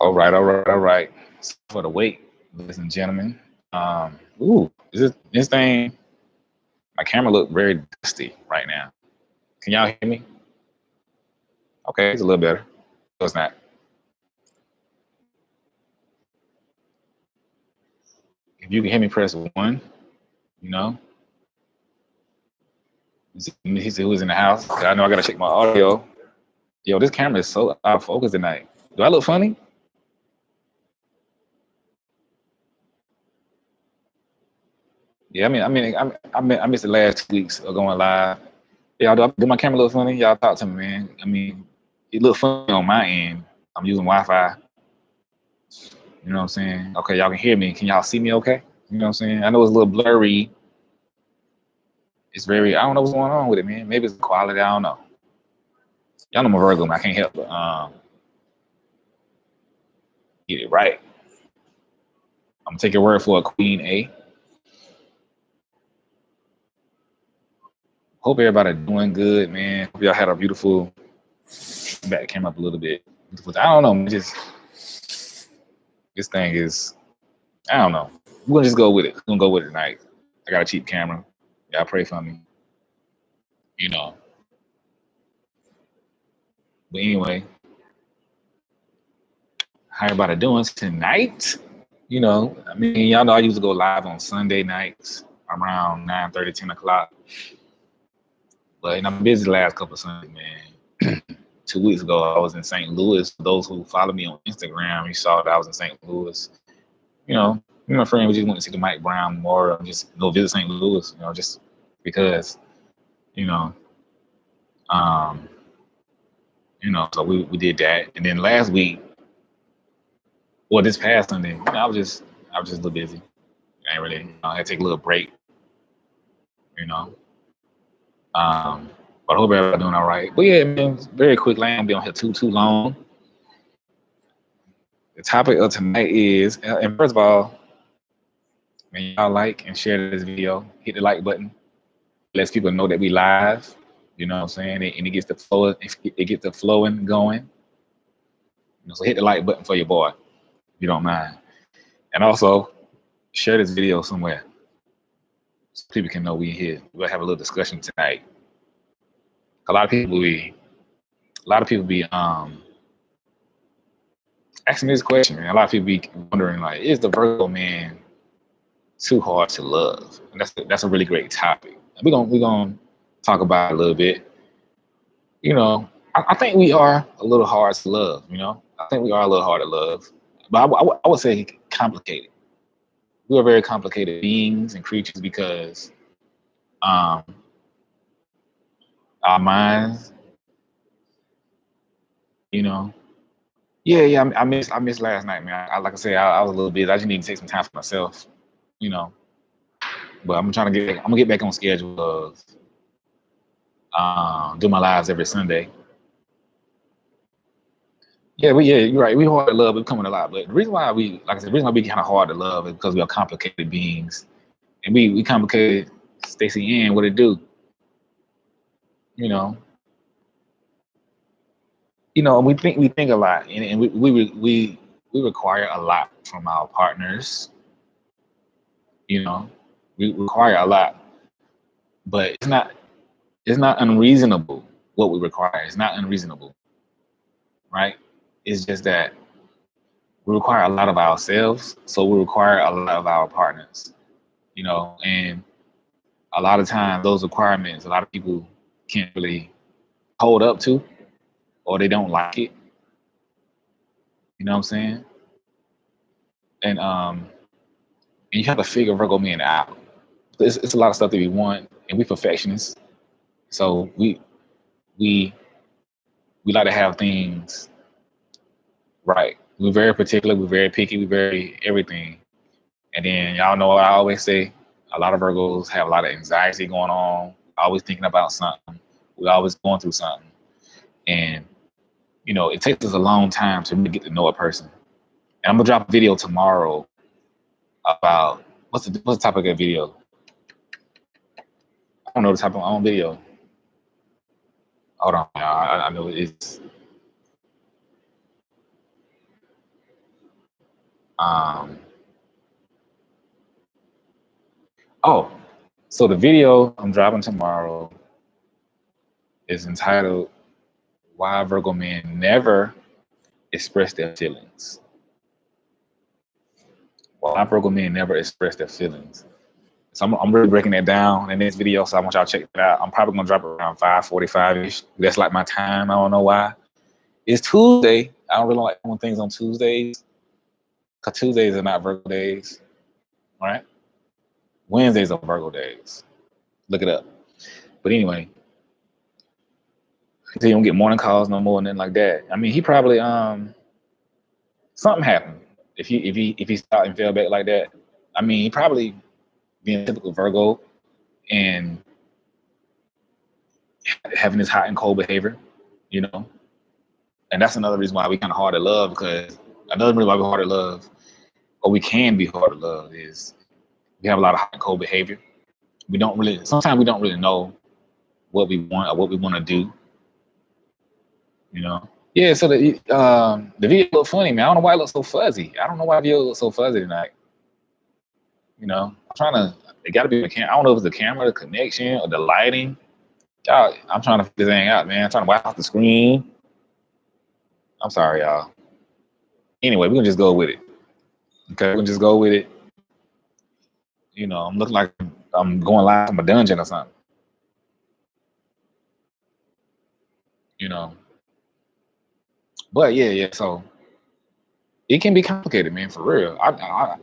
All right, all right, all right. So for the wait, ladies and gentlemen. This thing? My camera look very dusty right now. Can y'all hear me? Okay, it's a little better. No, it's not. If you can hear me, press one. You know. He said who's in the house. I know I gotta check my audio. Yo, this camera is so out of focus tonight. Do I look funny? Yeah, I missed the last 2 weeks of going live. Yeah, do my camera look funny? Y'all talk to me, man. I mean, it look funny on my end. I'm using Wi-Fi. You know what I'm saying? Okay, y'all can hear me. Can y'all see me okay? You know what I'm saying? I know it's a little blurry. It's very, I don't know what's going on with it, man. Maybe it's the quality, I don't know. Y'all know I'm a Virgo, man. I can't help but get it right. I'm gonna take your word for a Queen A. Hope everybody doing good, man. Hope y'all had a beautiful, back came up a little bit. I don't know, just, this thing is, I don't know. We're gonna just go with it. We're gonna go with it tonight. I got a cheap camera. Y'all pray for me. You know. But anyway, how everybody doing tonight? You know, I mean, y'all know I used to go live on Sunday nights around 9:30, 10 o'clock. But I'm busy the last couple of Sundays, man. 2 weeks ago, I was in St. Louis. For those who follow me on Instagram, you saw that I was in St. Louis. You know, me and my friend, we just went to see the Mike Brown Memorial and just go visit St. Louis, you know, just because, you know, so we did that. And then last week, well, this past Sunday, you know, I was just a little busy. I ain't really, I had to take a little break, you know. But I hope everybody's doing all right. But yeah, man, very quick, I ain't be on here too long. The topic of tonight is, and first of all, when y'all like and share this video, hit the like button. Lets people know that we live. You know what I'm saying? And it gets the flow, it gets the flowing going. You know, so hit the like button for your boy, if you don't mind. And also share this video somewhere so people can know we here. We'll have a little discussion tonight. A lot of people be asking me this question, man. A lot of people be wondering, like, is the Virgo man too hard to love? And that's a really great topic. We're gonna talk about it a little bit. You know, I think we are a little hard to love. You know, I think we are a little hard to love, but I would say complicated. We are very complicated beings and creatures because our minds, you know. Yeah. I missed last night, man. Like I said, I was a little busy. I just need to take some time for myself, you know. But I'm gonna get back on schedule of do my lives every Sunday. Yeah, you're right. We hard to love, we're coming a lot. But the reason why we kind of hard to love is because we are complicated beings, and we complicated. Stacey Ann, what it do? You know, we think a lot, and we require a lot from our partners. You know, we require a lot, but it's not unreasonable what we require. It's not unreasonable, right? It's just that we require a lot of ourselves, so we require a lot of our partners. You know, and a lot of times those requirements, a lot of people can't really hold up to, or they don't like it. You know what I'm saying? And you have to figure Virgo men out. It's a lot of stuff that we want, and we perfectionists. So we like to have things right. We're very particular. We're very picky. We're very everything. And then y'all know what I always say. A lot of Virgos have a lot of anxiety going on. Always thinking about something. We're always going through something. And you know, it takes us a long time to really get to know a person. And I'm gonna drop a video tomorrow about what's the topic of the video? I don't know the topic of my own video. Hold on, I know it's. Oh, so the video I'm dropping tomorrow is entitled "Why Virgo Men Never Express Their Feelings." Why Virgo men never express their feelings. So I'm really breaking that down in this video. So I want y'all to check that out. I'm probably gonna drop it around 5:45ish. That's like my time. I don't know why. It's Tuesday. I don't really like doing things on Tuesdays because Tuesdays are not Virgo days, right? Wednesdays are Virgo days. Look it up. But anyway, so you don't get morning calls no more and nothing like that. I mean, he probably something happened if he stopped and fell back like that. I mean, he probably being typical Virgo and having this hot and cold behavior, you know. And that's another reason why we kind of hard to love, because another reason why we're hard to love, or we can be hard to love, is we have a lot of hot and cold behavior. Sometimes we don't really know what we want or what we want to do, you know. Yeah, so the video looked funny, man. I don't know why it looks so fuzzy. I don't know why the video looks so fuzzy tonight. You know, I'm trying to, it got to be the camera. I don't know if it's the camera, the connection, or the lighting. Y'all, I'm trying to figure this thing out, man. I'm trying to wipe off the screen. I'm sorry, y'all. Anyway, we're gonna just go with it. Okay, we're gonna just go with it. You know, I'm looking like I'm going live from a dungeon or something. You know. But yeah. So it can be complicated, man, for real. I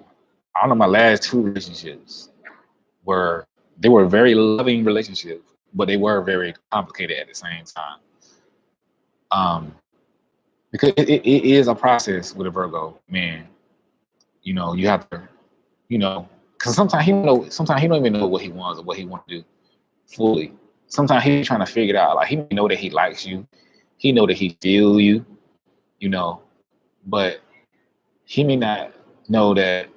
know my last 2 relationships they were very loving relationships, but they were very complicated at the same time. Because it is a process with a Virgo, man. You know, you have to, you know, because sometimes he don't even know what he wants or what he wants to do fully. Sometimes he's trying to figure it out. Like, he may know that he likes you, he know that he feel you, you know, but he may not know that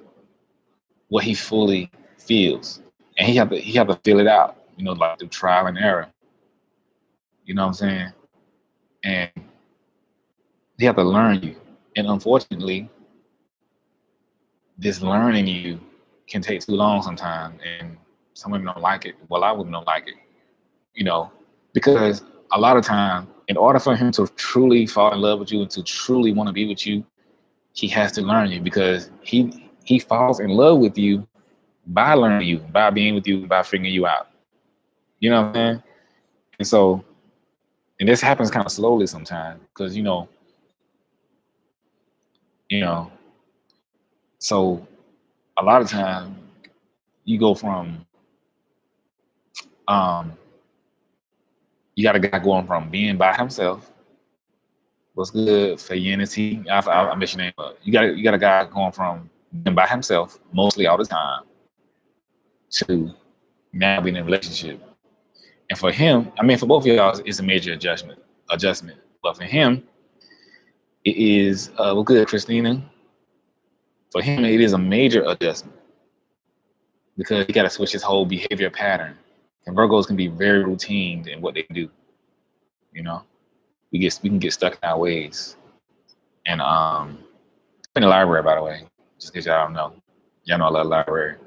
what he fully feels, and he have to feel it out, you know, like through trial and error. You know what I'm saying? And he have to learn you, and unfortunately, this learning you can take too long sometimes, and some women don't like it. Well, a lot of women don't like it, you know, because a lot of time, in order for him to truly fall in love with you and to truly want to be with you, he has to learn you, because he falls in love with you by learning you, by being with you, by figuring you out. You know what I'm saying? And so, and this happens kind of slowly sometimes, because you know, so a lot of time you go from you got a guy going from being by himself. What's good for unity? I miss your name. You got a guy going from being by himself mostly all the time to now being in a relationship. And for him, I mean, for both of y'all, it's a major adjustment. But for him, it is well, good, Christina. For him, it is a major adjustment, because he got to switch his whole behavior pattern. And Virgos can be very routine in what they do. You know, we can get stuck in our ways. And in the library, by the way, just because y'all don't know, y'all know I love the library.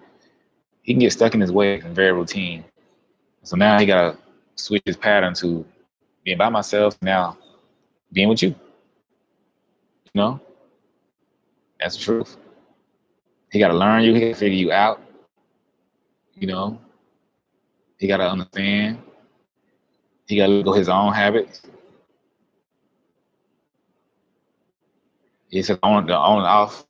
He can get stuck in his ways and very routine. So now he got to switch his pattern to being by myself, now being with you. You know, that's the truth. He got to learn you. He got to figure you out. You know, he got to understand. He got to let go his own habits. It's on and off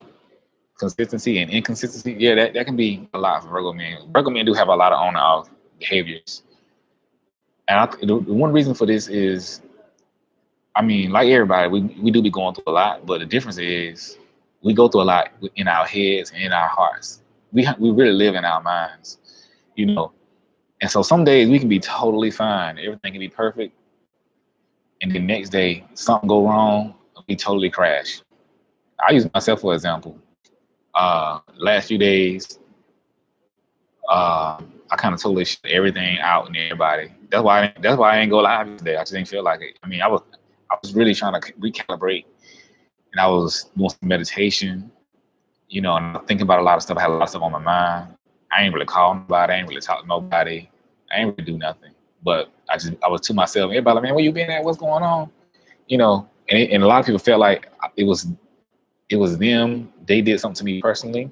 consistency and inconsistency. Yeah, that can be a lot for Virgo men. Virgo men do have a lot of on and off behaviors. And the one reason for this is, I mean, like everybody, we do be going through a lot, but the difference is we go through a lot in our heads and in our hearts. We really live in our minds, you know. And so some days we can be totally fine, everything can be perfect, and the next day something go wrong, we totally crash. I use myself for example. Last few days, I kind of totally shut everything out and everybody. That's why I ain't go live today. I just didn't feel like it. I mean, I was really trying to recalibrate, and I was doing some meditation, you know, and I'm thinking about a lot of stuff. I had a lot of stuff on my mind. I ain't really call nobody. I ain't really talk to nobody. I ain't really do nothing. But I was to myself. Everybody like, man, where you been at? What's going on? You know, and a lot of people felt like it was them. They did something to me personally,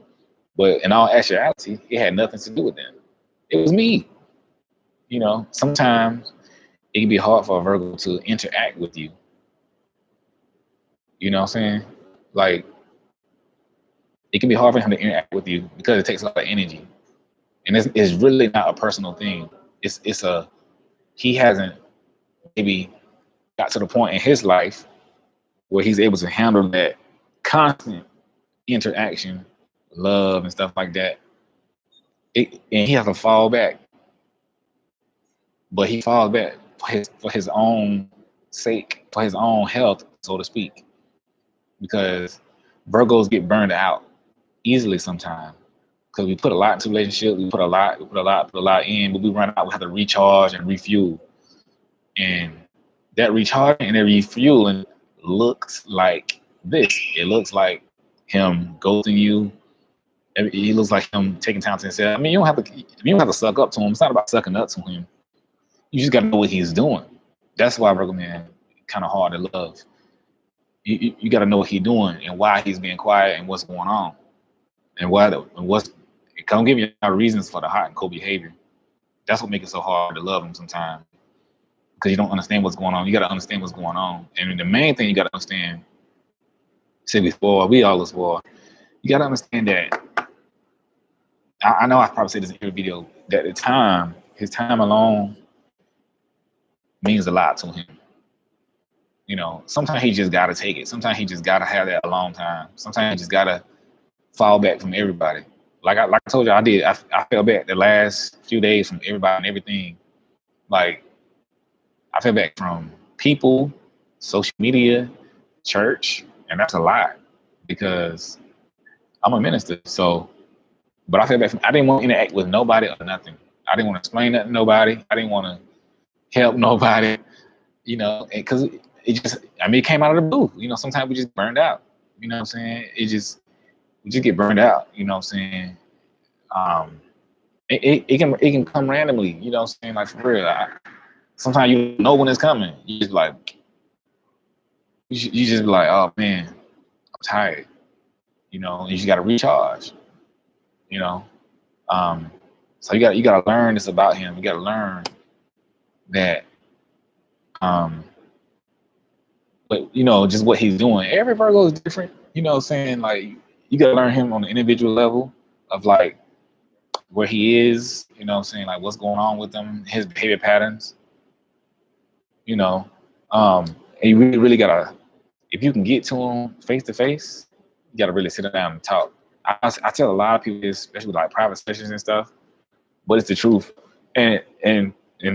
but in all actuality, it had nothing to do with them. It was me. You know, sometimes it can be hard for a Virgo to interact with you. You know what I'm saying? Like, it can be hard for him to interact with you because it takes a lot of energy. And it's really not a personal thing. He hasn't maybe got to the point in his life where he's able to handle that constant interaction, love and stuff like that. And he has to fall back. But he falls back for his own sake, for his own health, so to speak. Because Virgos get burned out easily sometimes. Because we put a lot into relationship, we put a lot in, but we run out, we have to recharge and refuel. And that recharging and that refueling looks like this. It looks like him ghosting you. It looks like him taking time to himself. I mean, you don't have to suck up to him. It's not about sucking up to him. You just gotta know what he's doing. That's why Virgo man kind of hard to love. You gotta know what he's doing and why he's being quiet and what's going on, and it can give you reasons for the hot and cold behavior. That's what makes it so hard to love him sometimes, because you don't understand what's going on. You gotta understand what's going on, and the main thing you gotta understand. Say before we all was war. You gotta understand that. I know I probably said this in every video that his time alone means a lot to him. You know, sometimes he just gotta take it. Sometimes he just gotta have that alone time. Sometimes he just gotta fall back from everybody. Like I told you, I did. I fell back the last few days from everybody and everything. Like, I fell back from people, social media, church, and that's a lot because I'm a minister. So, but I fell back from. I didn't want to interact with nobody or nothing. I didn't want to explain that to nobody. I didn't want to help nobody. You know, because it came out of the blue. You know, sometimes we just burned out. You know what I'm saying? We just get burned out. You know what I'm saying? It can come randomly. You know what I'm saying? Like, for real. Sometimes you don't know when it's coming. You just like, you just be like, oh man, I'm tired. You know, you just got to recharge. You know, so you got to learn this about him. You got to learn that. But you know, just what he's doing. Every Virgo is different. You know what I'm saying? Like, you gotta learn him on the individual level of like where he is, you know what I'm saying, like what's going on with him, his behavior patterns. You know, and you really gotta, if you can get to him face to face, you gotta really sit down and talk. I tell a lot of people this, especially like private sessions and stuff, but it's the truth. And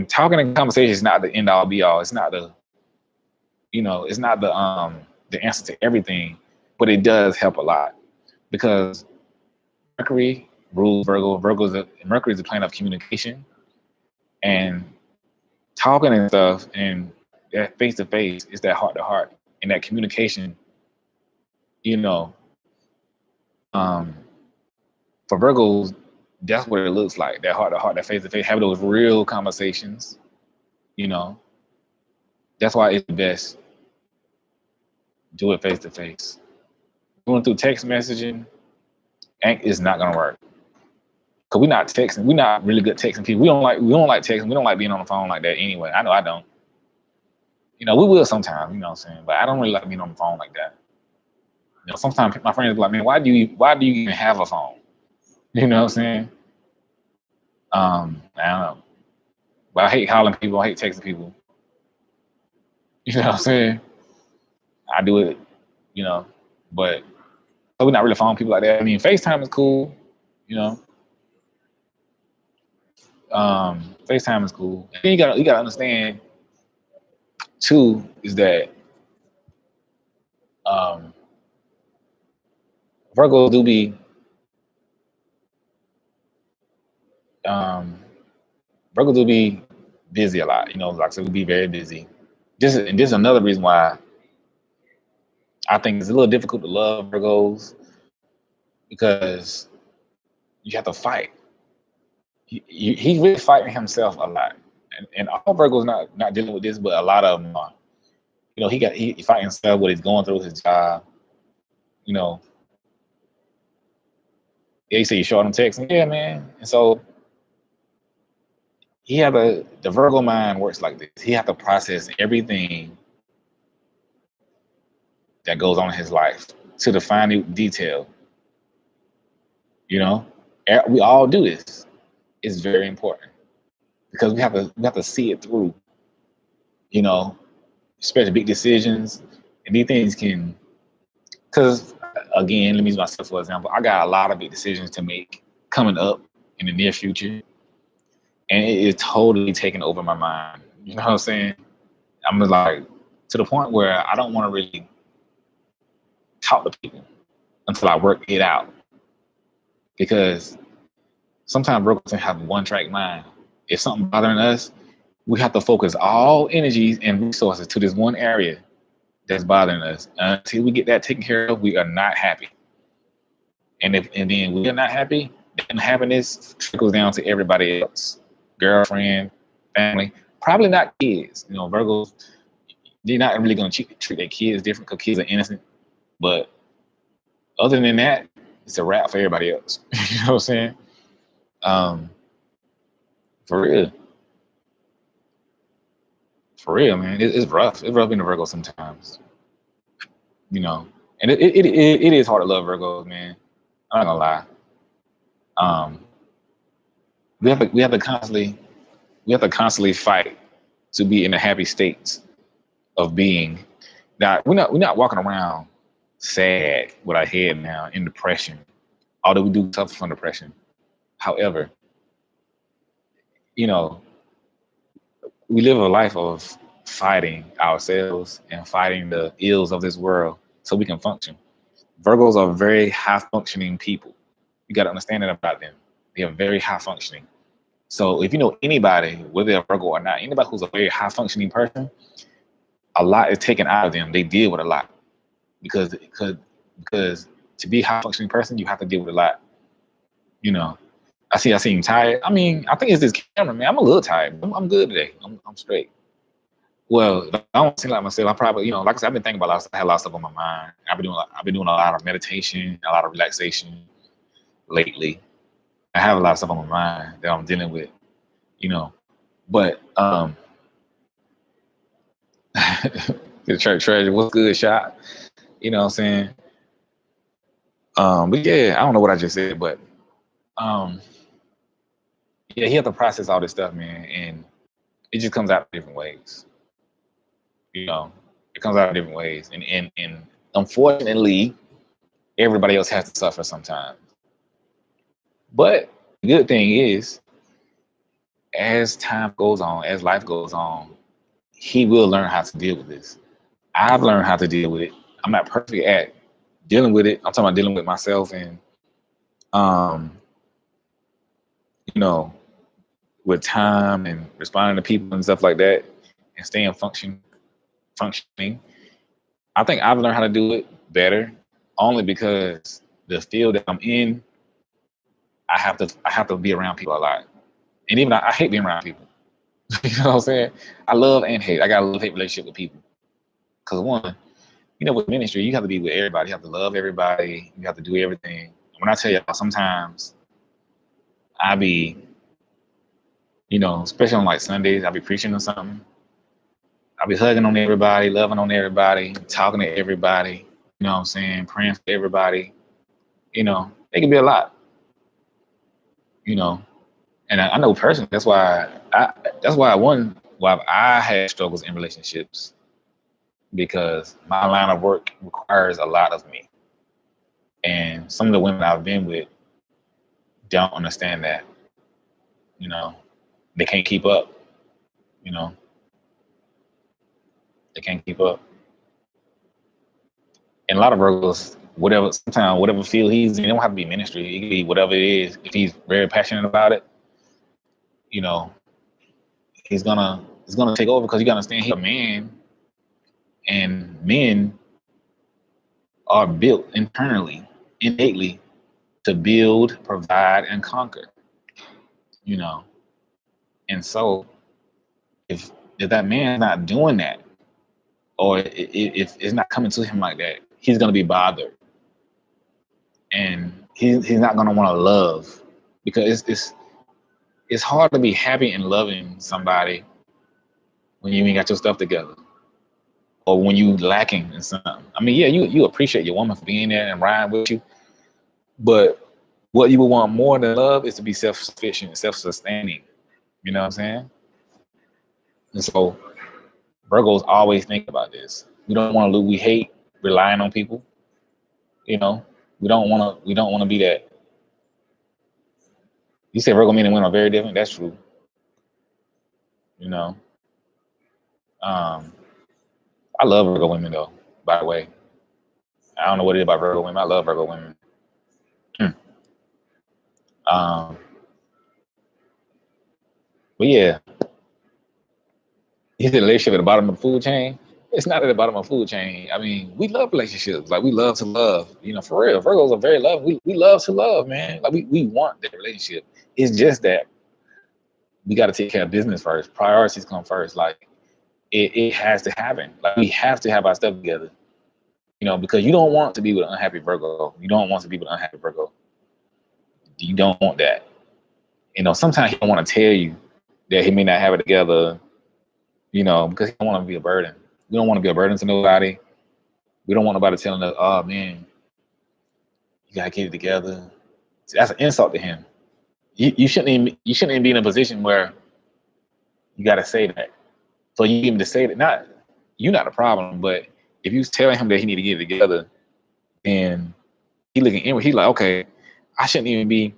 talking and conversation is not the end all be all. It's not the, you know, it's not the answer to everything, but it does help a lot because Mercury rules Virgo. Mercury is the planet of communication, and talking and stuff, and that face to face is that heart to heart, and that communication. You know, for Virgos, that's what it looks like. That heart to heart, that face to face, have those real conversations. You know, that's why it's the best. Do it face to face. Going through text messaging is not gonna work. Cause we're not texting. We're not really good texting people. We don't like texting. We don't like being on the phone like that anyway. I know I don't. You know, we will sometimes, you know what I'm saying? But I don't really like being on the phone like that. You know, sometimes my friends be like, man, why do you even have a phone? You know what I'm saying? I don't know. But I hate calling people, I hate texting people. You know what I'm saying? I do it, you know, but we're not really phone people like that. I mean, FaceTime is cool, you know. FaceTime is cool. And you gotta understand too is that Virgo do be busy a lot. You know, like I said, we be very busy. This is another reason why I think it's a little difficult to love Virgos because you have to fight. He's really fighting himself a lot, and all Virgos not dealing with this, but a lot of them are. You know, he fighting himself, what he's going through, his job. You know, yeah, you say you short on text, yeah, man. And so he had the Virgo mind works like this. He had to process everything that goes on in his life to the fine detail. You know, we all do this. It's very important because we have to see it through. You know, especially big decisions, and these things can. Because again, let me use myself for example. I got a lot of big decisions to make coming up in the near future, and it is totally taking over my mind. You know what I'm saying? I'm like to the point where I don't want to really talk to people until I work it out, because sometimes Virgos can have one track mind. If something bothering us, we have to focus all energies and resources to this one area that's bothering us. Until we get that taken care of, we are not happy. And then we are not happy, then happiness trickles down to everybody else. Girlfriend, family, probably not kids. You know, Virgos, they're not really gonna treat their kids different because kids are innocent. But other than that, it's a wrap for everybody else. You know what I'm saying? For real. For real, man. It's rough. It's rough being a Virgo sometimes. You know, and it is hard to love Virgos, man. I'm not gonna lie. We have to constantly fight to be in a happy state of being. Now we're not walking around sad with our head down in depression, although we do suffer from depression. However, you know, we live a life of fighting ourselves and fighting the ills of this world so we can function. Virgos are very high functioning people. You got to understand that about them. They are very high functioning. So if you know anybody, whether they're Virgo or not, anybody who's a very high functioning person, a lot is taken out of them. They deal with a lot because to be a high functioning person, you have to deal with a lot. You know, I seem tired. I mean, I think it's this camera, man. I'm a little tired. I'm good today. I'm straight. Well, I don't seem like myself. I probably, you know, like I said, I've been thinking about a lot of stuff. I had a lot of stuff on my mind. I've been doing a lot of meditation, a lot of relaxation lately. I have a lot of stuff on my mind that I'm dealing with, you know. But the church treasure, what's good, shot? You know what I'm saying? But yeah, I don't know what I just said, but yeah, he had to process all this stuff, man, and it just comes out different ways. You know, it comes out in different ways, and unfortunately, everybody else has to suffer sometimes. But the good thing is, as time goes on, as life goes on, he will learn how to deal with this. I've learned how to deal with it. I'm not perfect at dealing with it. I'm talking about dealing with myself and, you know, with time and responding to people and stuff like that, and staying functioning. I think I've learned how to do it better, only because the field that I'm in, I have to be around people a lot, and even I hate being around people. You know what I'm saying? I love and hate. I got a love-hate relationship with people. Because one, you know, with ministry, you have to be with everybody. You have to love everybody. You have to do everything. When I tell y'all, sometimes I be, you know, especially on like Sundays, I'll be preaching or something. I'll be hugging on everybody, loving on everybody, talking to everybody. You know what I'm saying? Praying for everybody. You know, it can be a lot. You know, and I know personally why I had struggles in relationships, because my line of work requires a lot of me, and some of the women I've been with don't understand that. You know, they can't keep up. You know, they can't keep up. And a lot of Virgos, whatever field he's in, it don't have to be ministry. It can be whatever it is. If he's very passionate about it, you know, it's gonna take over, because you gotta understand he's a man, and men are built internally, innately, to build, provide, and conquer. You know, and so if that man's not doing that, or if it's not coming to him like that, he's gonna be bothered, and he's not gonna want to love, because it's hard to be happy and loving somebody when you ain't got your stuff together, or when you lacking in something. I mean, yeah, you appreciate your woman for being there and riding with you, but what you would want more than love is to be self-sufficient, self-sustaining. You know what I'm saying? And so Virgos always think about this. We don't want to lose. We hate relying on people. You know, we don't want to be that. You say Virgo men and women are very different. That's true. You know, I love Virgo women though. By the way, I don't know what it is about Virgo women. I love Virgo women. But yeah, is the relationship at the bottom of the food chain? It's not at the bottom of the food chain. I mean, we love relationships. Like, we love to love. You know, for real. Virgos are very love. We love to love, man. Like, we want that relationship. It's just that we got to take care of business first. Priorities come first. Like, it has to happen. Like, we have to have our stuff together. You know, because you don't want to be with an unhappy Virgo. You don't want to be with an unhappy Virgo. You don't want that. You know, sometimes he don't want to tell you that he may not have it together, you know, because he don't want to be a burden. We don't want to be a burden to nobody. We don't want nobody telling us, oh man, you gotta get it together. See, that's an insult to him. You shouldn't even be in a position where you gotta say that. For you even to say that, you're not a problem, but if you telling him that he need to get it together, and he looking inward, he like, okay, I shouldn't even be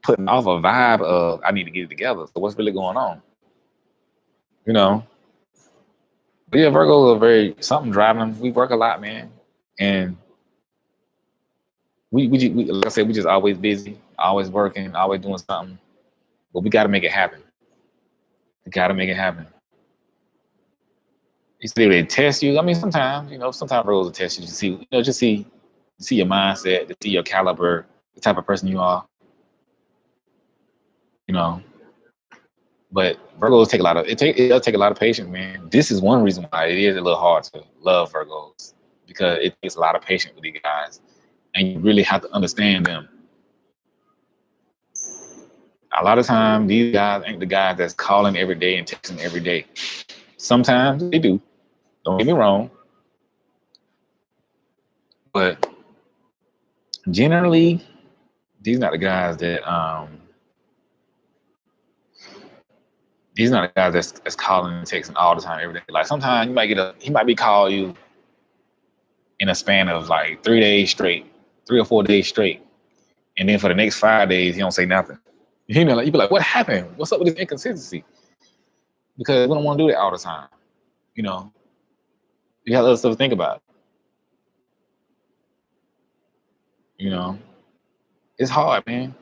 putting off a vibe of I need to get it together. So what's really going on? You know? But yeah, Virgos are very something driving them. We work a lot, man, and we like I said, we just always busy, always working, always doing something. But we got to make it happen. We got to make it happen. You say they test you. I mean, sometimes Virgos will test you to see, just see your mindset, to see your caliber, the type of person you are. You know, but Virgos take a lot of it does take a lot of patience, man. This is one reason why it is a little hard to love Virgos, because it takes a lot of patience with these guys, and you really have to understand them. A lot of times, these guys ain't the guys that's calling every day and texting every day. Sometimes they do. Don't get me wrong. But generally, these not the guys that that's calling and texting all the time every day. Like, sometimes he might be calling you in a span of like 3 days straight, 3 or 4 days straight, and then for the next 5 days he don't say nothing. You know, like, you be like, what happened? What's up with this inconsistency? Because we don't want to do that all the time. You know, you have other stuff to think about. You know, it's hard, man.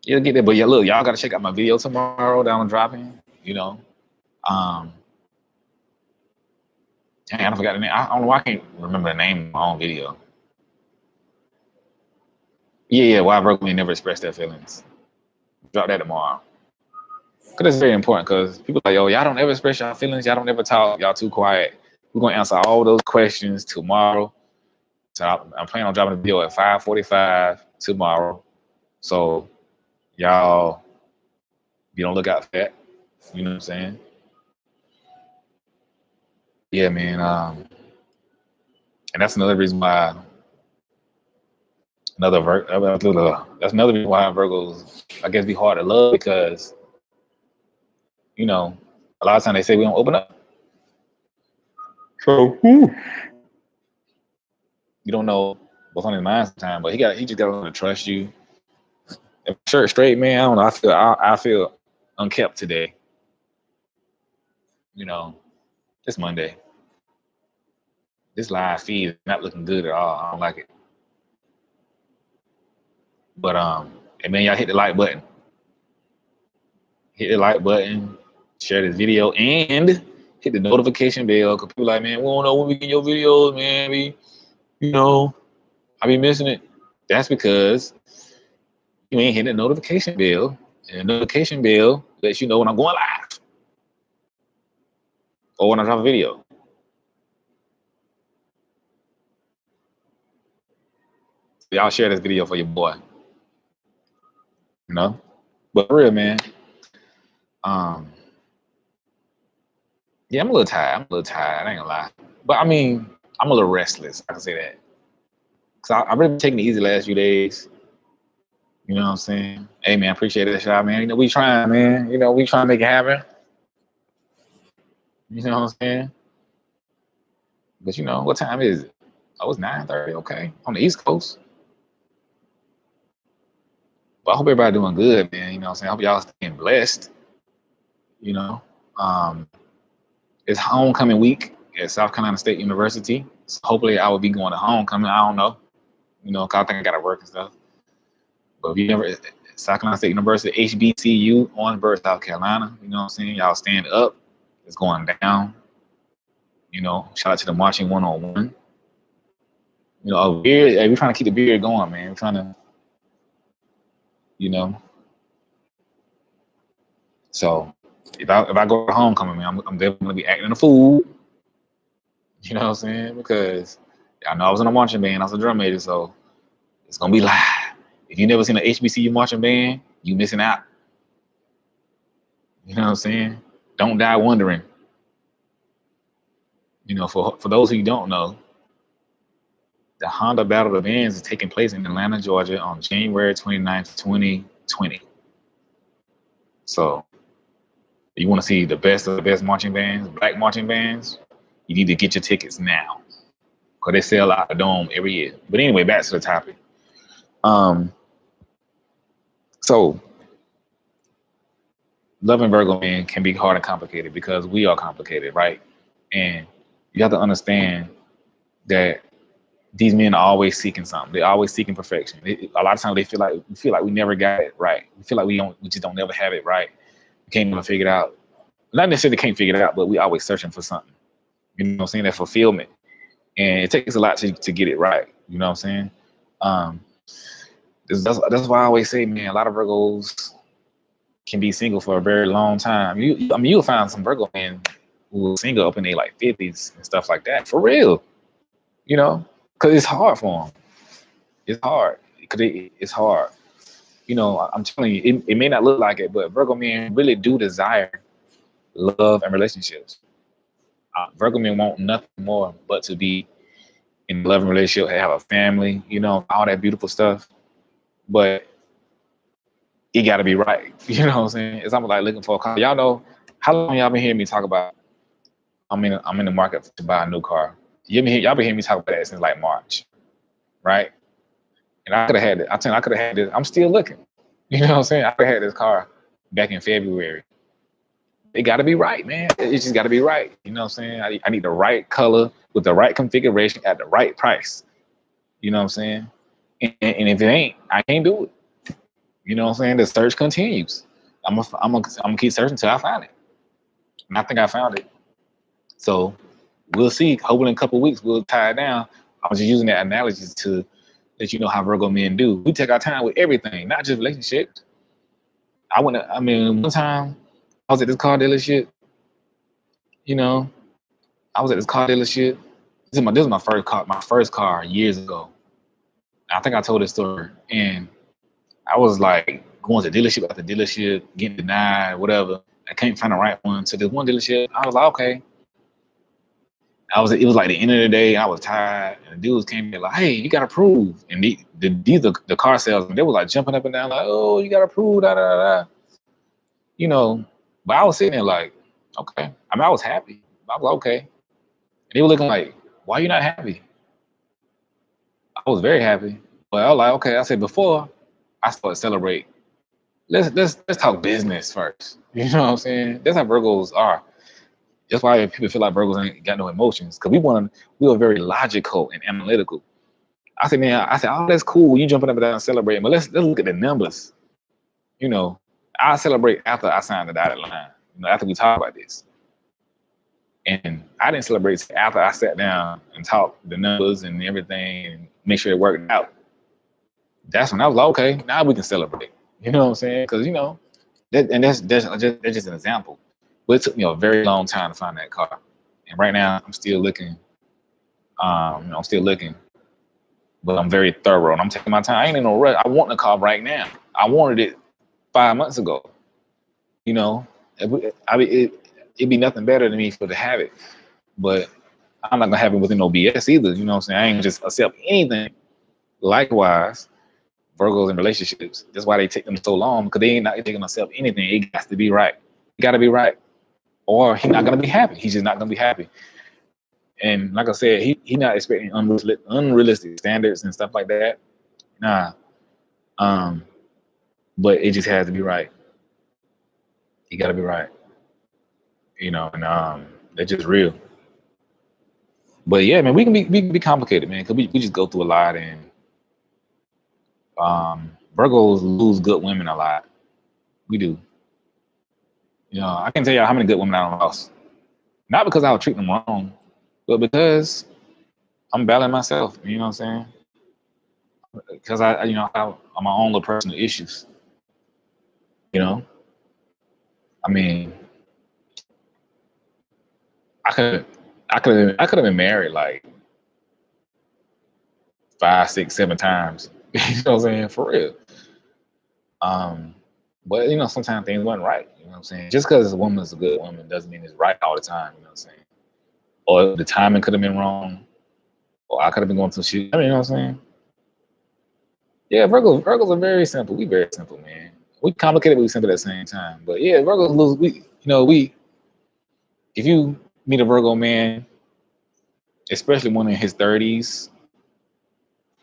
You'll get there, but yeah, look, y'all gotta check out my video tomorrow that I'm dropping. You know, dang, I forgot the name. I don't know why I can't remember the name of my own video. Yeah, why Virgo may never express their feelings. Drop that tomorrow. Cause it's very important. Cause people are like, yo, y'all don't ever express your feelings. Y'all don't ever talk. Y'all too quiet. We're gonna answer all those questions tomorrow. So I'm planning on dropping a video at 5:45 tomorrow. So y'all be on the lookout for that. You know what I'm saying? Yeah, man. And that's another reason why that's another reason why Virgos, I guess, be hard to love, because a lot of times they say we don't open up. So you don't know what's on his mind sometimes, but he just got to trust you. If shirt straight, man, I don't know. I feel unkept today. It's Monday. This live feed is not looking good at all. I don't like it. But and man, y'all hit the like button. Hit the like button, share this video, and hit the notification bell, because people like, man, we don't know when we get your videos, man. I be missing it. That's because you ain't hitting the notification bell, and the notification bell lets you know when I'm going live or when I drop a video. So y'all share this video for your boy. You know? But for real, man. Yeah, I'm a little tired. I ain't gonna lie. But I mean, I'm a little restless. I can say that. Cause I've really been taking it easy the last few days. You know what I'm saying? Hey man, appreciate that shot, man. You know, we trying, man. You know, we trying to make it happen. You know what I'm saying? But you know, what time is it? Oh, it's 9:30, okay. On the East Coast. But I hope everybody doing good, man. You know what I'm saying? I hope y'all staying blessed. You know. It's homecoming week at South Carolina State University. So hopefully I will be going to homecoming. I don't know. You know, cause I think I gotta work and stuff. But if you never South Carolina State University, HBCU, Orangeburg, South Carolina, you know what I'm saying? Y'all stand up. It's going down. You know, shout out to the Marching 101. You know, a beard, hey, we're trying to keep the beard going, man. We're trying to, you know. So if I go to homecoming, man, I'm definitely gonna be acting a fool. You know what I'm saying? Because I know I was in a marching band, I was a drum major, so it's gonna be live. If you never seen an HBCU marching band, you missing out. You know what I'm saying? Don't die wondering. You know, for those who don't know, the Honda Battle of the Bands is taking place in Atlanta, Georgia on January 29th, 2020. So you want to see the best of the best marching bands, black marching bands, you need to get your tickets now. Because they sell out the dome every year. But anyway, back to the topic. So loving Virgo men can be hard and complicated because we are complicated, right? And you have to understand that these men are always seeking something. They're always seeking perfection. A lot of times they feel like we never got it right. We feel like we just don't never have it right. We can't never figure it out. Not necessarily can't figure it out, but we always searching for something. You know what I'm saying? That fulfillment. And it takes a lot to get it right. You know what I'm saying? That's why I always say, man, a lot of Virgos can be single for a very long time. You'll find some Virgo men who are single up in their like 50s and stuff like that. For real. You know? Because it's hard for them. It's hard. Because it's hard. You know, I'm telling you, it may not look like it, but Virgo men really do desire love and relationships. Virgo men want nothing more but to be in a loving relationship, have a family, you know, all that beautiful stuff. But it got to be right. You know what I'm saying? It's almost like looking for a car. Y'all know, how long y'all been hearing me talk about I'm in the market to buy a new car? Y'all been hearing me talk about that since like March, right? And I could have had it. I could have had it. I'm still looking. You know what I'm saying? I could have had this car back in February. It got to be right, man. It just got to be right. You know what I'm saying? I need the right color with the right configuration at the right price. You know what I'm saying? And if it ain't, I can't do it. You know what I'm saying? The search continues. I'm gonna keep searching until I find it. And I think I found it. So we'll see. Hopefully in a couple of weeks we'll tie it down. I was just using that analogy to let you know how Virgo men do. We take our time with everything, not just relationships. One time I was at this car dealership. You know, I was at this car dealership. This is my first car years ago. I think I told this story. And I was like going to dealership after dealership, getting denied, whatever. I can't find the right one. So this one dealership, I was like, okay. It was like the end of the day. I was tired, and the dudes came in like, "Hey, you got approved." And the car salesmen, they were like jumping up and down, like, "Oh, you got approved, da da da." You know, but I was sitting there like, okay. I mean, I was happy. I was like, okay. And they were looking like, "Why are you not happy?" I was very happy, but I was like, okay. I said before I started celebrate. Let's talk business first. You know what I'm saying? That's how Virgos are. That's why people feel like Virgos ain't got no emotions, because we are very logical and analytical. I said, oh, that's cool. You jumping up and down and celebrating, but let's look at the numbers. You know, I celebrate after I sign the dotted line. You know, after we talk about this. And I didn't celebrate after I sat down and talked the numbers and everything and make sure it worked out. that's when I was like, okay, now we can celebrate. You know what I'm saying? Because that's just an example. But it took me a very long time to find that car, and right now I'm still looking. I'm still looking, but I'm very thorough and I'm taking my time. I ain't in no rush. I want the car right now. I wanted it 5 months ago. It'd be nothing better than me for to have it, but I'm not gonna have it within no BS either. You know what I'm saying? I ain't just accept anything. Likewise, Virgos in relationships. That's why they take them so long, because they ain't not taking accept anything. It got to be right. It got to be right, or he's not gonna be happy. He's just not gonna be happy. And like I said, he not expecting unrealistic standards and stuff like that. Nah. But it just has to be right. It got to be right. And that's just real. But yeah, man, we can be complicated, man, because we just go through a lot, and Virgos lose good women a lot. We do. I can't tell y'all how many good women I lost. Not because I was treating them wrong, but because I'm battling myself. You know what I'm saying? Because I'm my own little personal issues. I mean, I could have been married like 5, 6, 7 times. You know what I'm saying? For real. But sometimes things weren't right. You know what I'm saying? Just because a woman is a good woman doesn't mean it's right all the time. You know what I'm saying? Or the timing could have been wrong, or I could have been going through shit. You know what I'm saying? Yeah, Virgos are very simple. We very simple, man. We complicated, but we simple at the same time. But yeah, Virgos lose. If you meet a Virgo man, especially one in his 30s,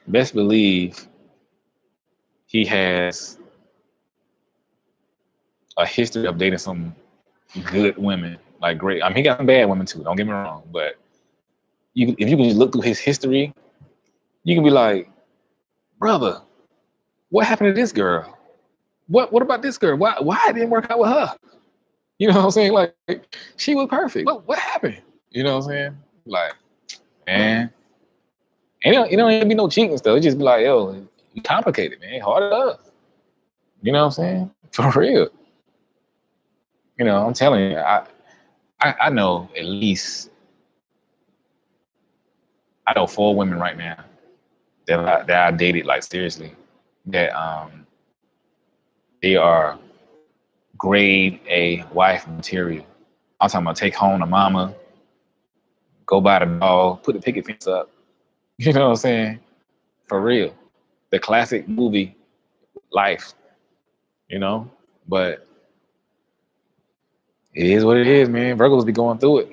best believe he has a history of dating some good women, like great. I mean, he got some bad women too. Don't get me wrong, but if you can just look through his history, you can be like, brother, what happened to this girl? What about this girl? Why it didn't work out with her? You know what I'm saying? Like, she was perfect. What happened? You know what I'm saying? Like, man, and it don't even be no cheating stuff. It just be like, yo, you complicated, man. Hard enough. You know what I'm saying? For real. I'm telling you, I know at least, I know 4 women right now that I dated, like, seriously, that they are grade A wife material. I'm talking about take home the mama, go buy the dog, put the picket fence up. You know what I'm saying? For real. The classic movie life, but it is what it is, man. Virgos be going through it.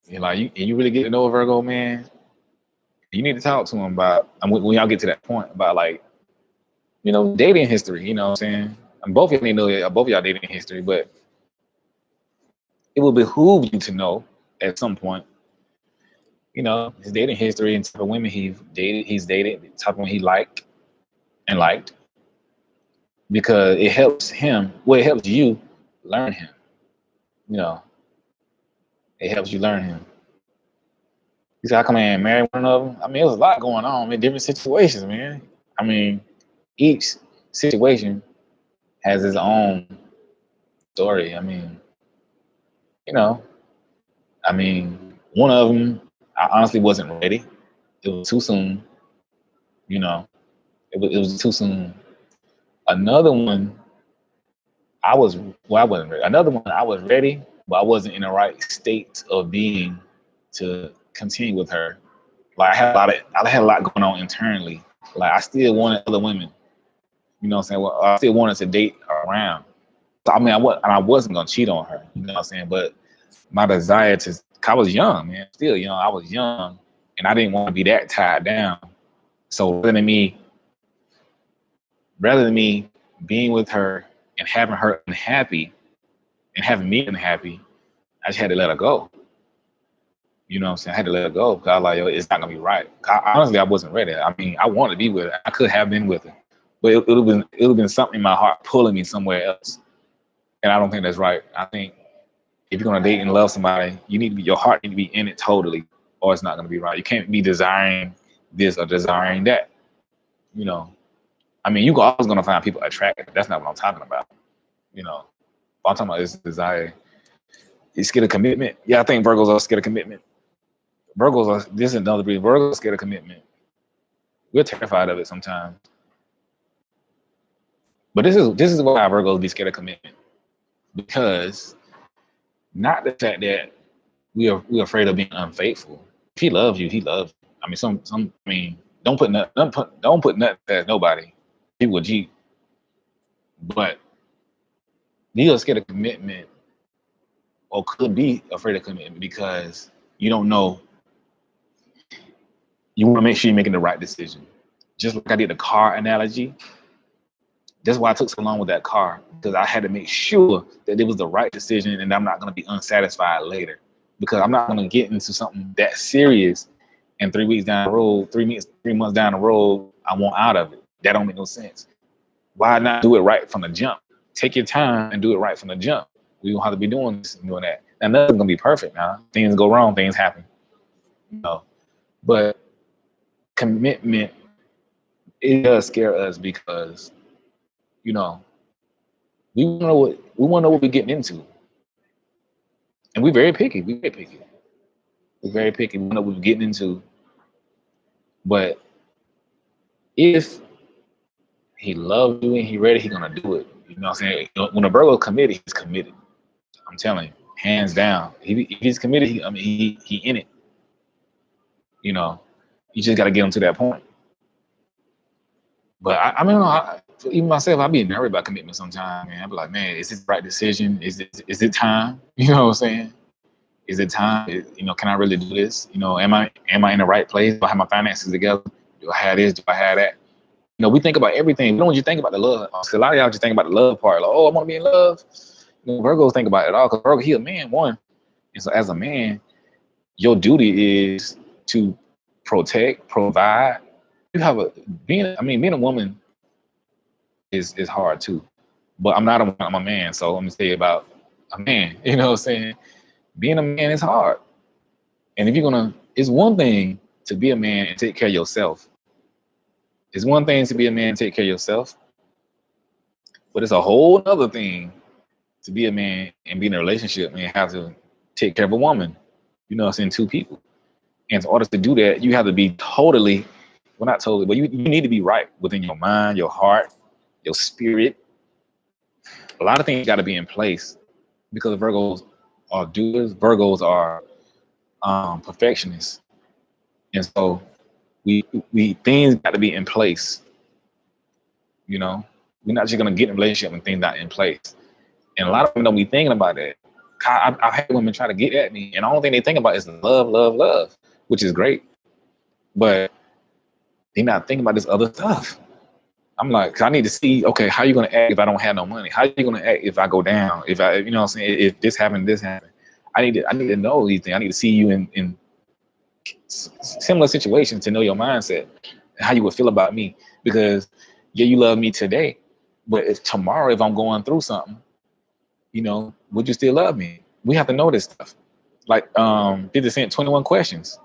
You really get to know a Virgo, man, you need to talk to him about, when y'all get to that point, about, like, dating history. You know what I'm saying? And both of y'all need to know both of y'all dating history, but it will behoove you to know at some point, his dating history and type of women he's dated, the type of women he liked, because it helps him. Well, it helps you learn him. It helps you learn him. You say, how come I ain't married one of them? I mean, there's a lot going on in different situations, man. I mean, each situation has its own story. I mean, one of them, I honestly wasn't ready. It was too soon. It was too soon. Another one, I wasn't ready. Another one, I was ready, but I wasn't in the right state of being to continue with her. Like, I had a lot going on internally. Like, I still wanted other women. You know what I'm saying? Well, I still wanted to date around. I mean, I wasn't gonna cheat on her. You know what I'm saying? But my desire I was young, man. Still young. I was young, and I didn't want to be that tied down. So rather than me being with her and having her unhappy and having me unhappy, I just had to let her go. You know what I'm saying? I had to let her go because I was like, yo, it's not gonna be right. Honestly, I wasn't ready. I mean, I wanted to be with her. I could have been with her, but it would have been something in my heart pulling me somewhere else, and I don't think that's right. I think if you're gonna date and love somebody, your heart need to be in it totally, or it's not gonna be right. You can't be desiring this or desiring that. You know, I mean, you always gonna find people attractive. That's not what I'm talking about. You know, what I'm talking about is desire. You scared of commitment? Yeah, I think Virgos are scared of commitment. Virgos are, this is another breed. Virgos are scared of commitment. We're terrified of it sometimes. But this is why Virgos be scared of commitment. Because not the fact that we're afraid of being unfaithful. If he loves you, he loves you. I mean, I mean, don't put nothing past nobody. People will cheat. But you are scared of commitment, or could be afraid of commitment, because you don't know. You want to make sure you're making the right decision. Just like I did the car analogy. That's why I took so long with that car, because I had to make sure that it was the right decision and I'm not going to be unsatisfied later, because I'm not going to get into something that serious and 3 weeks down the road, 3 months down the road, I want out of it. That don't make no sense. Why not do it right from the jump? Take your time and do it right from the jump. We don't have to be doing this and doing that. Now, nothing's going to be perfect now. Things go wrong, things happen. You know, but commitment, it does scare us because, you know, we want to know what we're getting into, and we're very picky. We're very picky. We know what we're getting into. But if he loves you and he's ready, he's gonna do it. You know what I'm saying? When a Virgo is committed, he's committed. I'm telling you, hands down. If he's committed, he in it. You know, you just got to get him to that point. But I mean, even myself, I be nervous about commitment sometimes, man. I be like, man, is this the right decision? Is it time? You know what I'm saying? Is it time? You know, can I really do this? You know, am I in the right place? Do I have my finances together? Do I have this? Do I have that? You know, we think about everything. We don't just think about the love. A lot of y'all just think about the love part. Like, oh, I want to be in love. You know, Virgos think about it all, because Virgo, he a man, one. And so as a man, your duty is to protect, provide. You have being a woman is hard too. But I'm a man, so let me say about a man. You know what I'm saying? Being a man is hard. And if it's one thing to be a man and take care of yourself. It's one thing to be a man and take care of yourself. But it's a whole other thing to be a man and be in a relationship and have to take care of a woman. You know what I'm saying? Two people. And in order to do that, you have to be totally, well, not totally, but you need to be right within your mind, your heart, your spirit. A lot of things got to be in place, because Virgos are doers. Virgos are perfectionists. And so we things got to be in place. You know, we're not just going to get in a relationship when things not in place. And a lot of them don't be thinking about that. I've had women try to get at me, and the only thing they think about is love, love, love, which is great. But they're not thinking about this other stuff. I'm like, 'cause I need to see, okay, how you gonna act if I don't have no money? How you gonna act if I go down? If I, you know what I'm saying? If this happened, I need to know these things. I need to see you in similar situations to know your mindset and how you would feel about me. Because yeah, you love me today, but if tomorrow, if I'm going through something, you know, would you still love me? We have to know this stuff. Like 50 Cent, 21 Questions.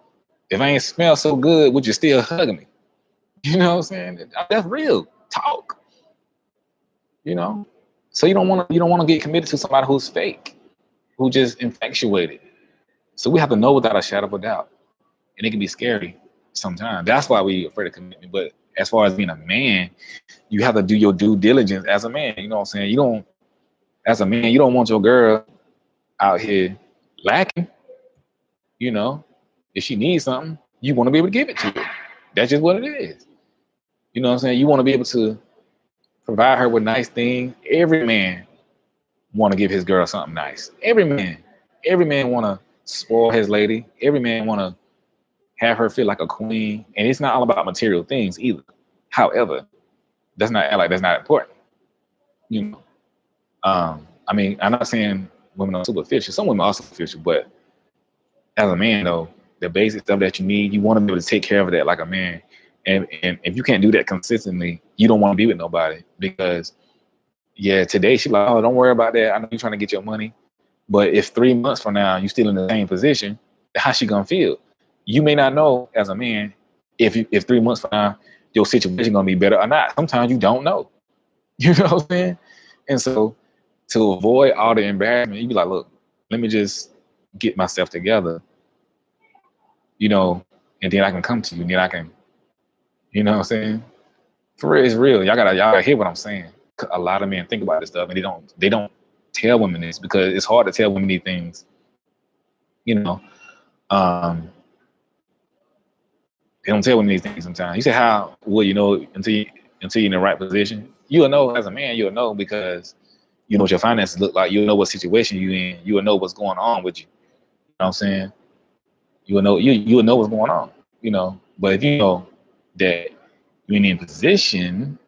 If I ain't smell so good, would you still hug me? You know what I'm saying? That's real talk. You know? So you don't want to get committed to somebody who's fake, who just infatuated. So we have to know without a shadow of a doubt. And it can be scary sometimes. That's why we're afraid of commitment. But as far as being a man, you have to do your due diligence as a man. You know what I'm saying? As a man, you don't want your girl out here lacking. You know, if she needs something, you want to be able to give it to her. That's just what it is. You know what I'm saying? You want to be able to provide her with nice things. Every man want to give his girl something nice. Every man want to spoil his lady. Every man want to have her feel like a queen. And it's not all about material things either. However, that's not important. You know, I mean, I'm not saying women are superficial. Some women are superficial, but as a man, though, the basic stuff that you need, you want to be able to take care of that like a man. And if you can't do that consistently, you don't want to be with nobody, because yeah, today she's like, oh, don't worry about that. I know you're trying to get your money. But if 3 months from now you're still in the same position, how's she gonna feel? You may not know as a man if 3 months from now your situation gonna be better or not. Sometimes you don't know. You know what I'm saying? And so to avoid all the embarrassment, you be like, look, let me just get myself together, you know, and then I can come to you, and then I can, you know what I'm saying? For real, it's real. Y'all gotta hear what I'm saying. A lot of men think about this stuff and they don't tell women this, because it's hard to tell women these things. You know, they don't tell women these things sometimes. You say, how will you know until you're in the right position? You'll know as a man. You'll know because you know what your finances look like. You'll know what situation you're in. You'll know what's going on with you. You know what I'm saying? You'll know what's going on. You know, but if you know that you're in position,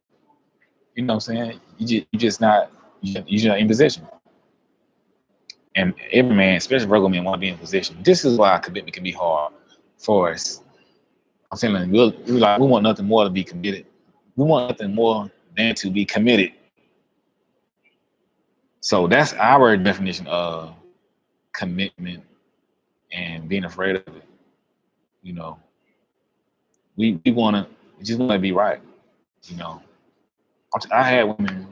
you know what I'm saying? You're just not in position. And every man, especially Virgo men, want to be in position. This is why commitment can be hard for us. I'm saying we want nothing more to be committed. We want nothing more than to be committed. So that's our definition of commitment and being afraid of it. You know, we just want to be right. You know, I had women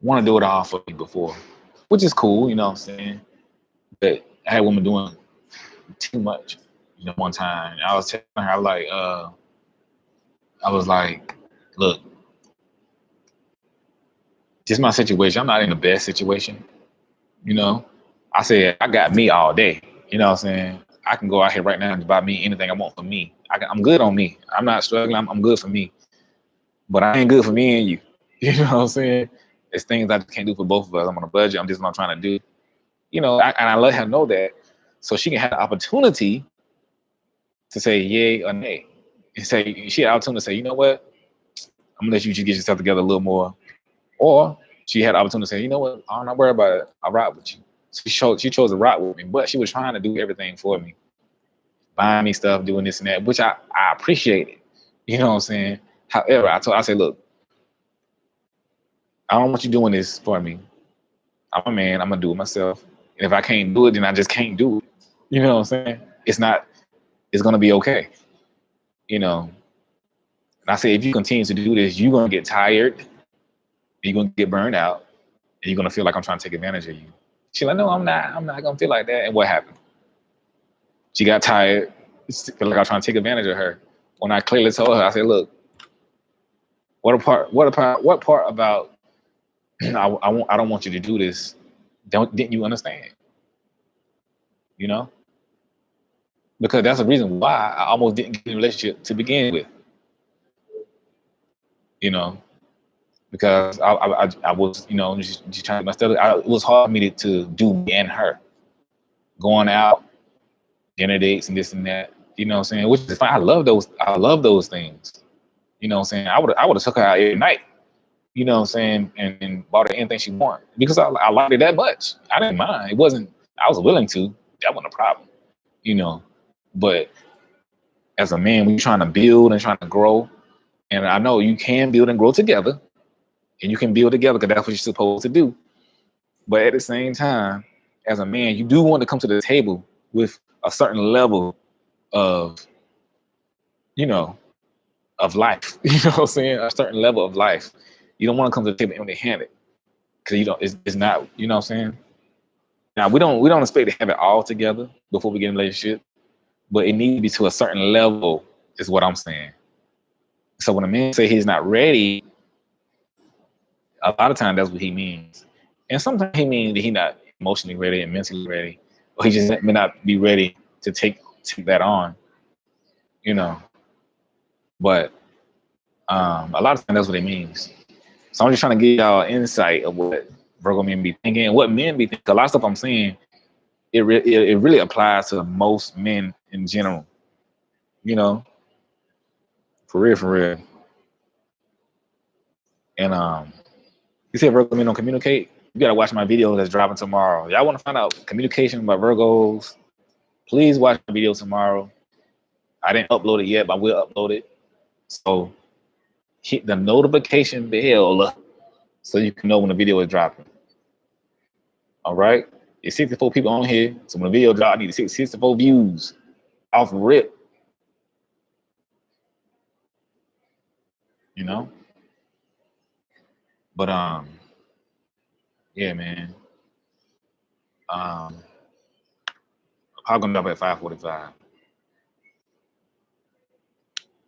want to do it all for me before, which is cool. You know what I'm saying? But I had women doing too much. You know, one time I was telling her, I was like, look, just my situation. I'm not in the best situation. You know, I said, I got me all day. You know what I'm saying? I can go out here right now and buy me anything I want for me. I'm good on me. I'm not struggling. I'm good for me. But I ain't good for me and you. You know what I'm saying? It's things I can't do for both of us. I'm on a budget. I'm just not trying to do. You know, and I let her know that so she can have the opportunity to say yay or nay. And say, she had the opportunity to say, you know what? I'm gonna let you just get yourself together a little more. Or she had the opportunity to say, you know what? I'm not worried about it. I'll ride with you. She chose to ride with me, but she was trying to do everything for me. Buying me stuff, doing this and that, which I appreciate it. You know what I'm saying? However, I said, look, I don't want you doing this for me. I'm a man, I'm gonna do it myself. And if I can't do it, then I just can't do it. You know what I'm saying? It's gonna be okay. You know. And I say, if you continue to do this, you're gonna get tired, you're gonna get burned out, and you're gonna feel like I'm trying to take advantage of you. She's like, no, I'm not gonna feel like that. And what happened? She got tired, feel like I was trying to take advantage of her. When I clearly told her, I said, look, what part about I don't want you to do this, didn't you understand? You know? Because that's the reason why I almost didn't get in a relationship to begin with. You know, because I was, you know, just trying to myself. It was hard for me to do me and her, going out, dinner dates and this and that. You know what I'm saying? Which is fine. I love those things. You know what I'm saying? I would have took her out every night. You know what I'm saying? And bought her anything she wanted because I liked it that much. I didn't mind. It wasn't. I was willing to. That wasn't a problem. You know, but as a man, we're trying to build and trying to grow. And I know you can build and grow together, and you can build together because that's what you're supposed to do. But at the same time, as a man, you do want to come to the table with a certain level of, you know, of life. You know what I'm saying? A certain level of life. You don't want to come to the table empty-handed because you don't. It's not. You know what I'm saying? Now we don't expect to have it all together before we get in a relationship, but it needs to be to a certain level. Is what I'm saying. So when a man say he's not ready, a lot of times that's what he means. And sometimes he means that he's not emotionally ready and mentally ready, or he just may not be ready to take that on, you know. But a lot of times that's what it means. So I'm just trying to give y'all insight of what Virgo men be thinking and what men be thinking. A lot of stuff I'm saying, it really applies to most men in general, you know, for real. And you said Virgo men don't communicate. You gotta watch my video that's dropping tomorrow. Y'all want to find out communication by Virgos? Please watch the video tomorrow. I didn't upload it yet, but I will upload it. So hit the notification bell so you can know when the video is dropping. All right? It's 64 people on here. So when the video drops, I need 64 views off rip. you know. But yeah, man. I'm gonna up at 5:45.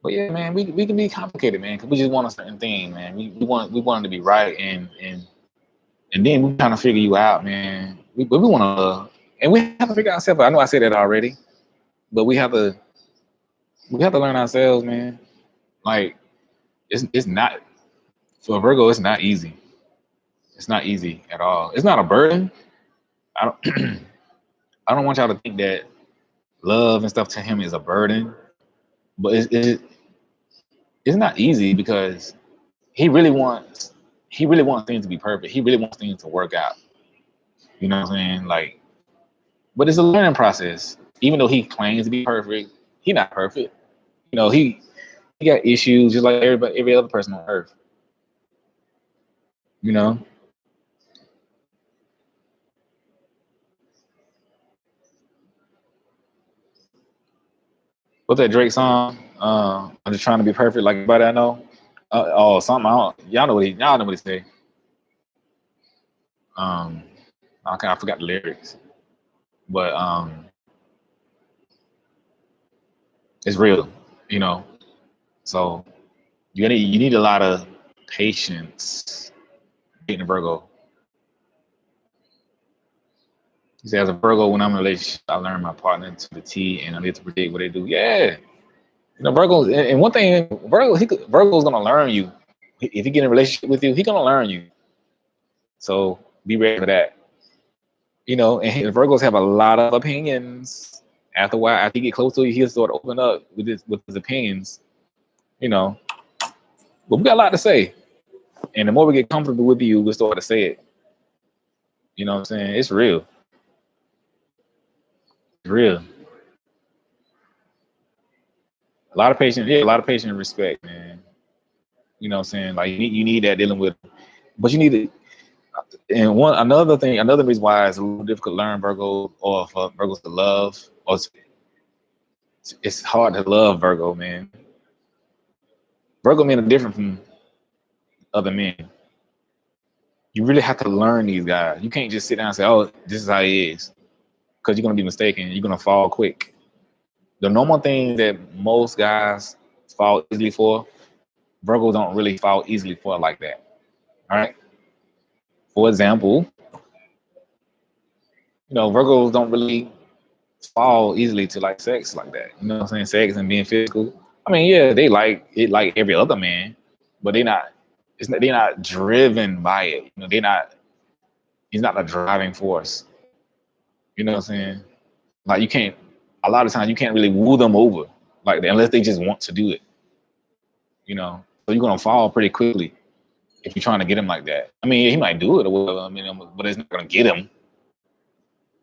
But yeah, man, we can be complicated, man, because we just want a certain thing, man. We want it to be right, and then we trying to figure you out, man. But we want to love, and we have to figure ourselves out. I know I said that already, but we have to learn ourselves, man. Like it's not for Virgo. It's not easy. It's not easy at all. It's not a burden. I don't. I don't want y'all to think that love and stuff to him is a burden, but it's not easy because he really wants things to be perfect. He really wants things to work out. You know what I'm saying? Like, but it's a learning process. Even though he claims to be perfect, he not perfect. You know, he got issues just like every other person on earth. You know, what's that Drake song? I'm just trying to be perfect like everybody I know. Oh, something I don't. Y'all know what he say. Um, I forgot the lyrics, but it's real. You know, so you need a lot of patience getting a Virgo. He says, as a Virgo, when I'm in a relationship, I learn my partner to the T and I need to predict what they do. Yeah. You know, Virgo, and one thing, Virgo's gonna learn you. If he get in a relationship with you, he's gonna learn you. So be ready for that. You know, and Virgos have a lot of opinions. After a while, after he get close to you, he'll start to open up with his opinions. You know, but we got a lot to say. And the more we get comfortable with you, we'll start to say it. You know what I'm saying? It's real. It's real. A lot of patience, yeah, a lot of patience and respect, man. You know what I'm saying? Like you need that dealing with, but you need to. And another reason why it's a little difficult to learn Virgo or for Virgos to love, or it's hard to love Virgo, man. Virgo men are different from other men. You really have to learn these guys. You can't just sit down and say, "Oh, this is how he is," because you're gonna be mistaken. You're gonna fall quick. The normal thing that most guys fall easily for, Virgos don't really fall easily for like that. All right. For example, Virgos don't really fall easily to like sex like that. You know what I'm saying? Sex and being physical. I mean, yeah, they like it like every other man, but they're not driven by it. They're not. He's not a driving force. You know what I'm saying? Like you can't. A lot of times you can't really woo them over like that unless they just want to do it. So you're gonna fall pretty quickly if you're trying to get him like that. I mean, he might do it or whatever. I mean, but it's not gonna get him.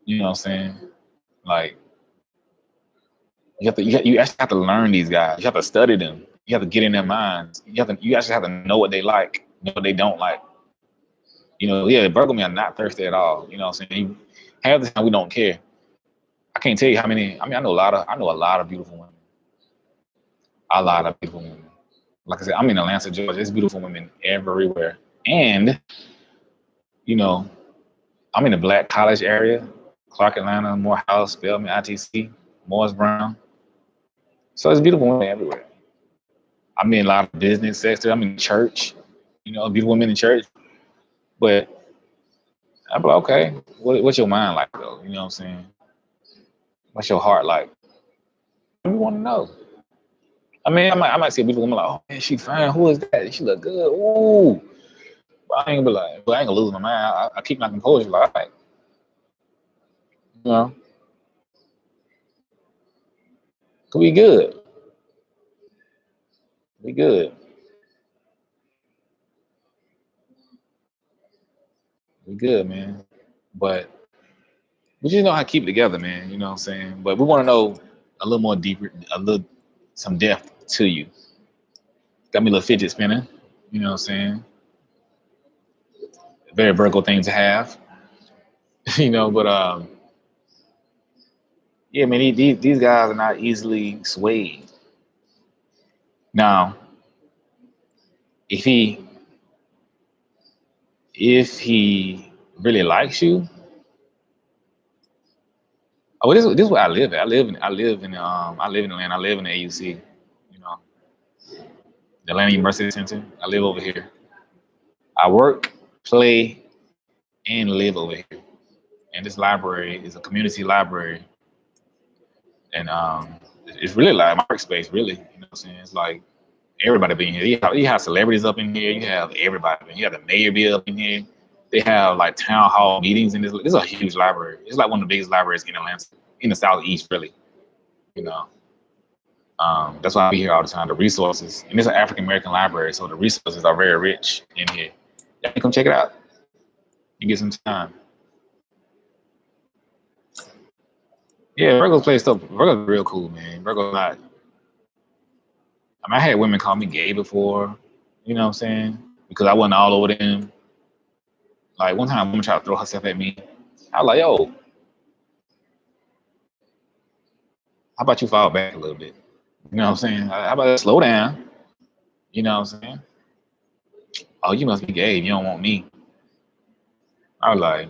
You know what I'm saying? Like you actually have to learn these guys. You have to study them. You have to get in their minds. You actually have to know what they like, know what they don't like. Yeah, Virgo men are not thirsty at all. You know what I'm saying? Half the time we don't care. I can't tell you how many. I mean, I know a lot of beautiful women. A lot of beautiful women. Like I said, I'm in Atlanta, Georgia. There's beautiful women everywhere. And, you know, I'm in the Black College area, Clark, Atlanta, Morehouse, Spelman, ITC, Morris Brown. So there's beautiful women everywhere. I'm in a lot of business sector. I'm in church, beautiful women in church. But I'm like, okay, what's your mind like though? You know what I'm saying? What's your heart like? We want to know. I mean, I might see a beautiful woman like, oh man, she fine. Who is that? She look good. Ooh. But I ain't gonna be like, but I ain't gonna lose my mind. I keep my composure. Like, all right, you know, we good. We good. We good, man. But we just know how to keep it together, man. You know what I'm saying? But we want to know a little more deeper, some depth to you. Got me a little fidget spinning. You know what I'm saying? Very Virgo thing to have. But yeah, man, these guys are not easily swayed. Now, if he really likes you. Oh, this is where I live at. I live in Atlanta. I live in the AUC, you know, the Atlanta University Center. I live over here. I work, play, and live over here. And this library is a community library, and it's really like my workspace. Really, you know what I'm saying? It's like everybody being here. You have celebrities up in here. You have everybody. You have the mayor be up in here. They have like town hall meetings in this. This is a huge library. It's like one of the biggest libraries in Atlanta, in the Southeast, really. You know, that's why I be here all the time. The resources, and it's an African American library, so the resources are very rich in here. Yeah, come check it out. You get some time. Yeah, Virgo's play stuff. Virgo's real cool, man. Virgo's not. I mean, I had women call me gay before. You know what I'm saying? Because I wasn't all over them. Like one time, a woman tried to throw herself at me. I was like, "Yo, how about you fall back a little bit?" You know what I'm saying? How about slow down? You know what I'm saying? Oh, you must be gay. You don't want me. I was like,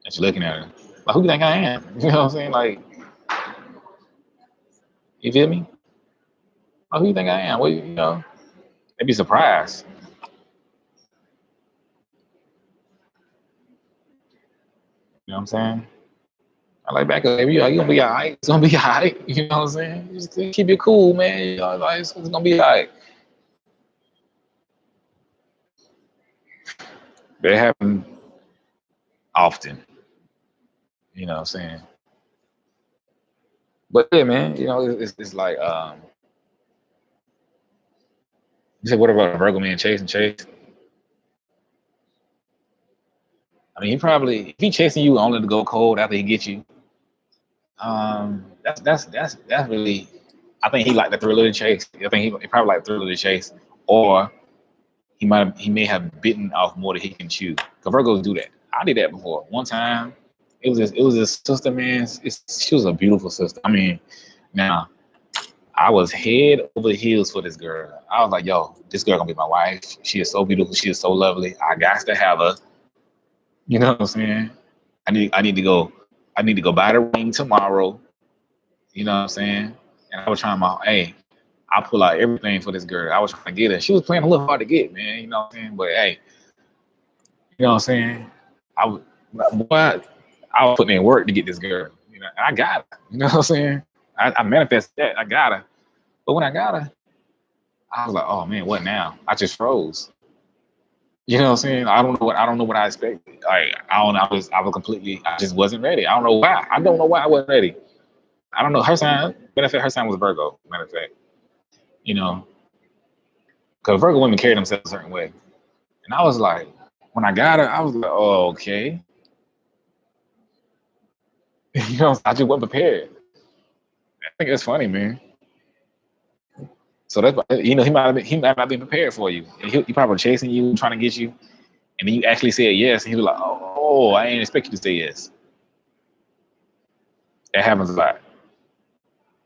and she looking at her. Like, who do you think I am? You know what I'm saying? Like, you feel me? Oh, who do you think I am? Well, you know, they'd be surprised. You know what I'm saying? I like back up, you gonna be all right. It's gonna be all right. You know what I'm saying? Just keep it cool, man. You know, like, it's gonna be all right. They happen often. You know what I'm saying? But yeah, man, you know, it's like, you said, what about a Virgo man chasing Chase? I mean, if he chasing you only to go cold after he gets you, that's really, I think he liked the thrill of the chase. I think he probably liked the thrill of the chase, or he may have bitten off more than he can chew. Cause Virgos do that. I did that before. One time, it was this sister, man. She was a beautiful sister. I mean, now I was head over heels for this girl. I was like, yo, this girl gonna be my wife. She is so beautiful. She is so lovely. I got to have her. You know what I'm saying? I need to go buy the ring tomorrow. You know what I'm saying? And I was trying I pull out everything for this girl. I was trying to get her. She was playing a little hard to get, man. You know what I'm saying? But hey, you know what I'm saying? I was putting in work to get this girl. You know, I got her. You know what I'm saying? I manifested that. I got her. But when I got her, I was like, oh man, what now? I just froze. You know what I'm saying? I don't know what I expected. Like I just wasn't ready. I don't know why. I don't know why I wasn't ready. I don't know. Her sign was Virgo, matter of fact. You know, because Virgo women carry themselves a certain way. And I was like, when I got her, I was like, oh, okay. You know, I just wasn't prepared. I think it's funny, man. So that's, you know, he might not be prepared for you. He probably chasing you, trying to get you, and then you actually said yes, and he was like, oh, I ain't expect you to say yes. That happens a lot.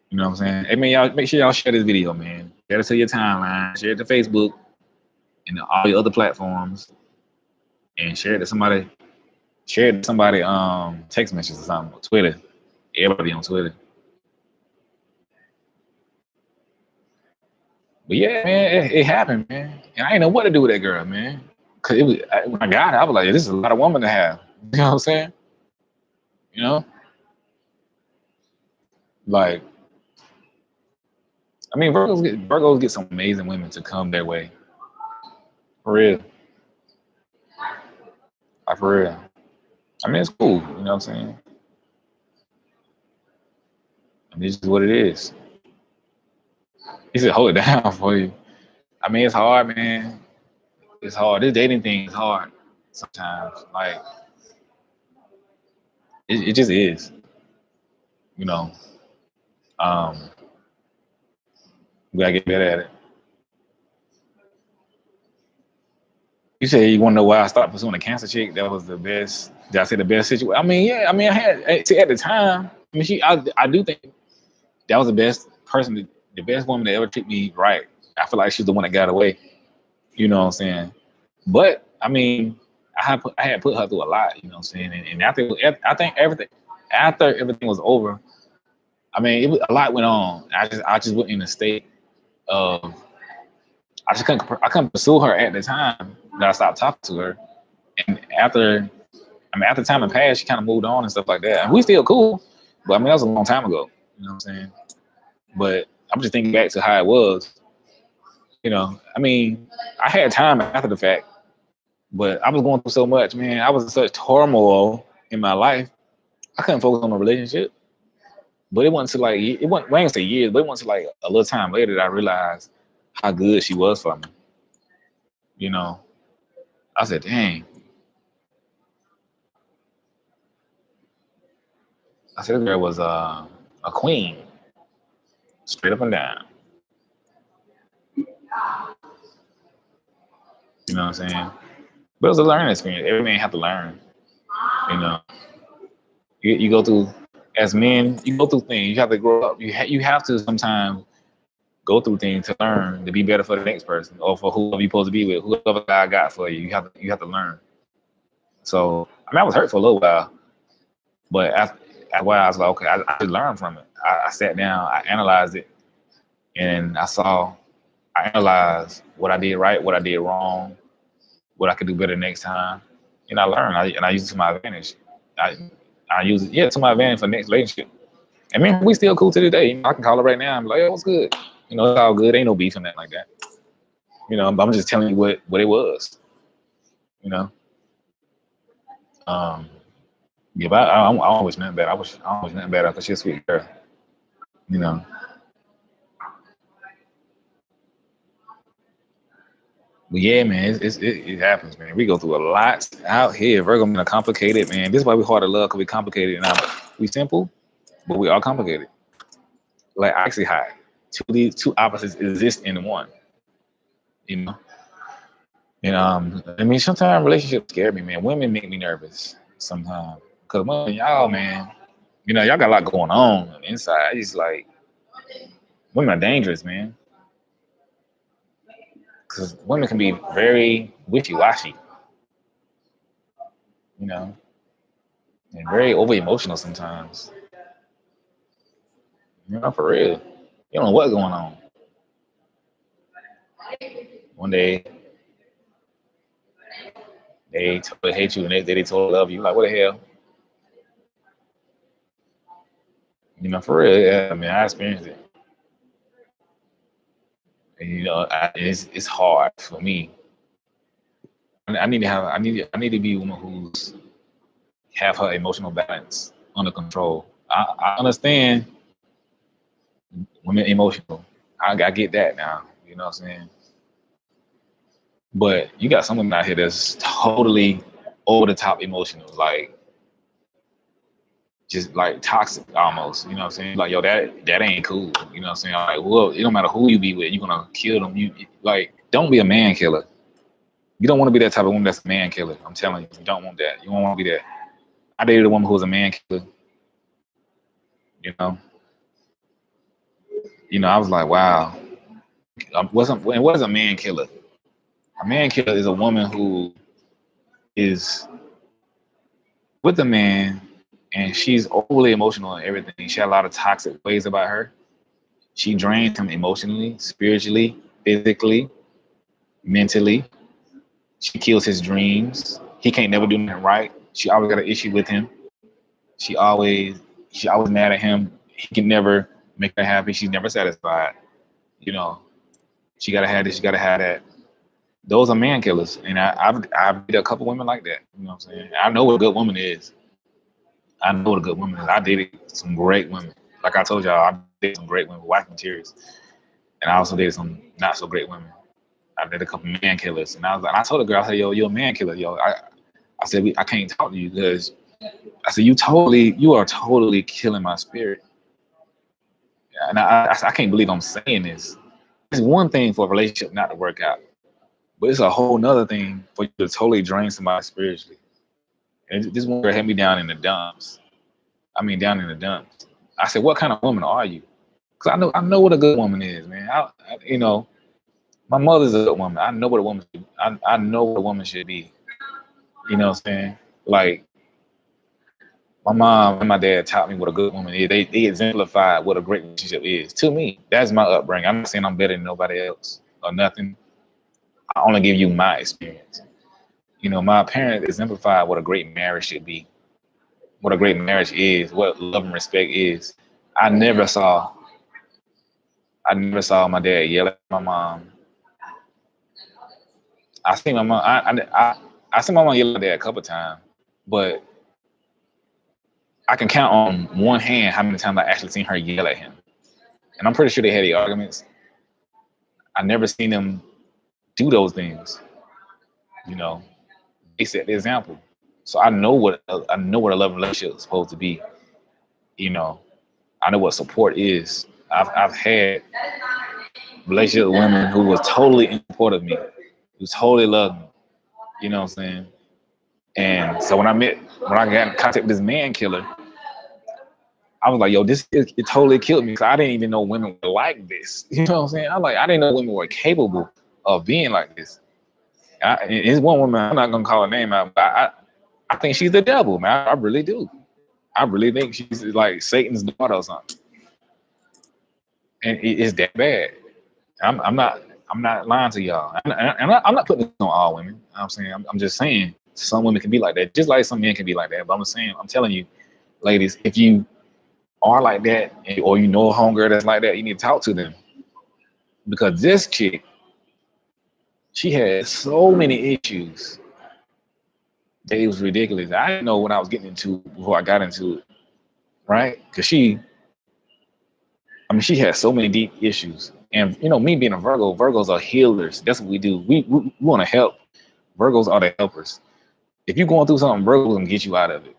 You know what I'm saying? Hey man, y'all make sure y'all share this video, man. Share it to your timeline, share it to Facebook and all the other platforms, and share it to somebody. Text messages or something. Twitter. Everybody on Twitter. But yeah, man, it happened, man. And I didn't know what to do with that girl, man. Cause when I got her, I was like, this is a lot of woman to have. You know what I'm saying? You know? Like, I mean, Virgos get some amazing women to come their way. For real. Like, for real. I mean, it's cool. You know what I'm saying? I mean, this is what it is. He said, hold it down for you. I mean, it's hard, man. It's hard. This dating thing is hard sometimes. Like, it just is. You know, we gotta get better at it. You say you want to know why I stopped pursuing a cancer chick? That was the best. Did I say the best situation? I mean, yeah. I mean, I had at the time. I mean, I do think that was the best person the best woman that ever treated me right. I feel like she's the one that got away. You know what I'm saying? But I mean, I had put her through a lot. You know what I'm saying? And after I think everything after everything was over, I mean, a lot went on. I just went in a state of I couldn't pursue her at the time that I stopped talking to her. And after time had passed, she kind of moved on and stuff like that. And we still cool, but I mean that was a long time ago. You know what I'm saying? But I'm just thinking back to how it was. You know, I mean, I had time after the fact, but I was going through so much, man. I was in such turmoil in my life. I couldn't focus on a relationship. But it wasn't until like it wasn't, I ain't say years, but it wasn't until like a little time later that I realized how good she was for me. You know, I said, dang. I said, this girl was a queen, straight up and down. You know what I'm saying? But it was a learning experience. Every man have to learn. You know, you go through, as men, you go through things. You have to grow up. You have to sometimes go through things to learn to be better for the next person or for whoever you're supposed to be with, whoever God got for you. You have to learn. So I mean, I was hurt for a little while, but after a while, I was like, okay, I learned from it. I sat down, I analyzed it, and I analyzed what I did right, what I did wrong, what I could do better next time, and I learned. I use it to my advantage. I use it, to my advantage for the next relationship. And man, we still cool to this day. You know, I can call her right now and be like, "Yo, what's good?" You know, it's all good. Ain't no beef and nothing like that. You know, but I'm just telling you what it was. You know, um, yeah, but I always nothing bad. I always nothing bad because she's a sweet girl. You know, but yeah, man, it happens, man. We go through a lot out here. Virgo men are complicated, man. This is why we hard to love because we complicated. Now we simple, but we are complicated. Like Icy High. These two opposites exist in one. You know? And I mean sometimes relationships scare me, man. Women make me nervous sometimes. Cause women, y'all, man, you know, y'all got a lot going on inside. It's like women are dangerous, man. Cause women can be very wishy-washy, you know, and very over emotional sometimes. You know, for real. You don't know what's going on. One day they totally hate you, and next day they totally love you. Like, what the hell? You know, for real. Yeah, I mean, I experienced it, and you know, it's hard for me. I need to be a woman who's have her emotional balance under control. I understand women emotional. I get that now. You know what I'm saying? But you got some women out here that's totally over the top emotional, like just like toxic almost. You know what I'm saying? Like, yo, that ain't cool. You know what I'm saying? Like, well, it don't matter who you be with, you're gonna kill them. You like, don't be a man killer. You don't want to be that type of woman that's a man killer. I'm telling you, you don't want that. You don't want to be that. I dated a woman who was a man killer. You know, I was like, wow. What is a man killer? A man killer is a woman who is with a man and she's overly emotional and everything. She had a lot of toxic ways about her. She drains him emotionally, spiritually, physically, mentally. She kills his dreams. He can't never do nothing right. She always got an issue with him. She always mad at him. He can never make her happy. She's never satisfied. You know, she gotta have this, she gotta have that. Those are man killers. And I've dated a couple women like that. You know what I'm saying? I know what a good woman is. I know what a good woman is. I dated some great women. Like I told y'all, I dated some great women, wife materials. And I also dated some not so great women. I dated a couple man killers. And I told the girl, I said, yo, you're a man killer. Yo, I said, I can't talk to you because I said, you are totally killing my spirit. And I can't believe I'm saying this. It's one thing for a relationship not to work out, but it's a whole nother thing for you to totally drain somebody spiritually. And this one girl had me down in the dumps. I mean, down in the dumps. I said, what kind of woman are you? Cause I know what a good woman is, man. You know, my mother's a good woman. I know what a woman should, I know what a woman should be. You know what I'm saying? Like my mom and my dad taught me what a good woman is. They exemplified what a great relationship is. To me, that's my upbringing. I'm not saying I'm better than nobody else or nothing. I only give you my experience. You know, my parents exemplified what a great marriage should be, what a great marriage is, what love and respect is. I never saw I never saw my dad yell at my mom. I seen my mom. I seen my mom yell at my dad a couple times, but I can count on one hand how many times I actually seen her yell at him. And I'm pretty sure they had the arguments. I never seen them do those things. You know, they set the example. So I know what a love relationship is supposed to be. You know, I know what support is. I've had relationship with women who was totally in support of me, who totally loved me. You know what I'm saying? And so when I got in contact with this man killer, I was like, yo, it totally killed me because I didn't even know women were like this. You know what I'm saying? I didn't know women were capable of being like this. It's one woman, I'm not gonna call her name out, but I think she's the devil, man. I really do. I really think she's like Satan's daughter or something. And it's that bad. I'm not lying to y'all. I'm not putting this on all women. You know what I'm saying I'm just saying some women can be like that, just like some men can be like that. But I'm telling you, ladies, if you are like that, or you know a homegirl that's like that, you need to talk to them. Because this chick, she had so many issues that it was ridiculous. I didn't know what I was getting into before I got into it, right? Because she had so many deep issues. And you know, me being a Virgo, Virgos are healers. That's what we do. We want to help. Virgos are the helpers. If you're going through something, Virgo will get you out of it.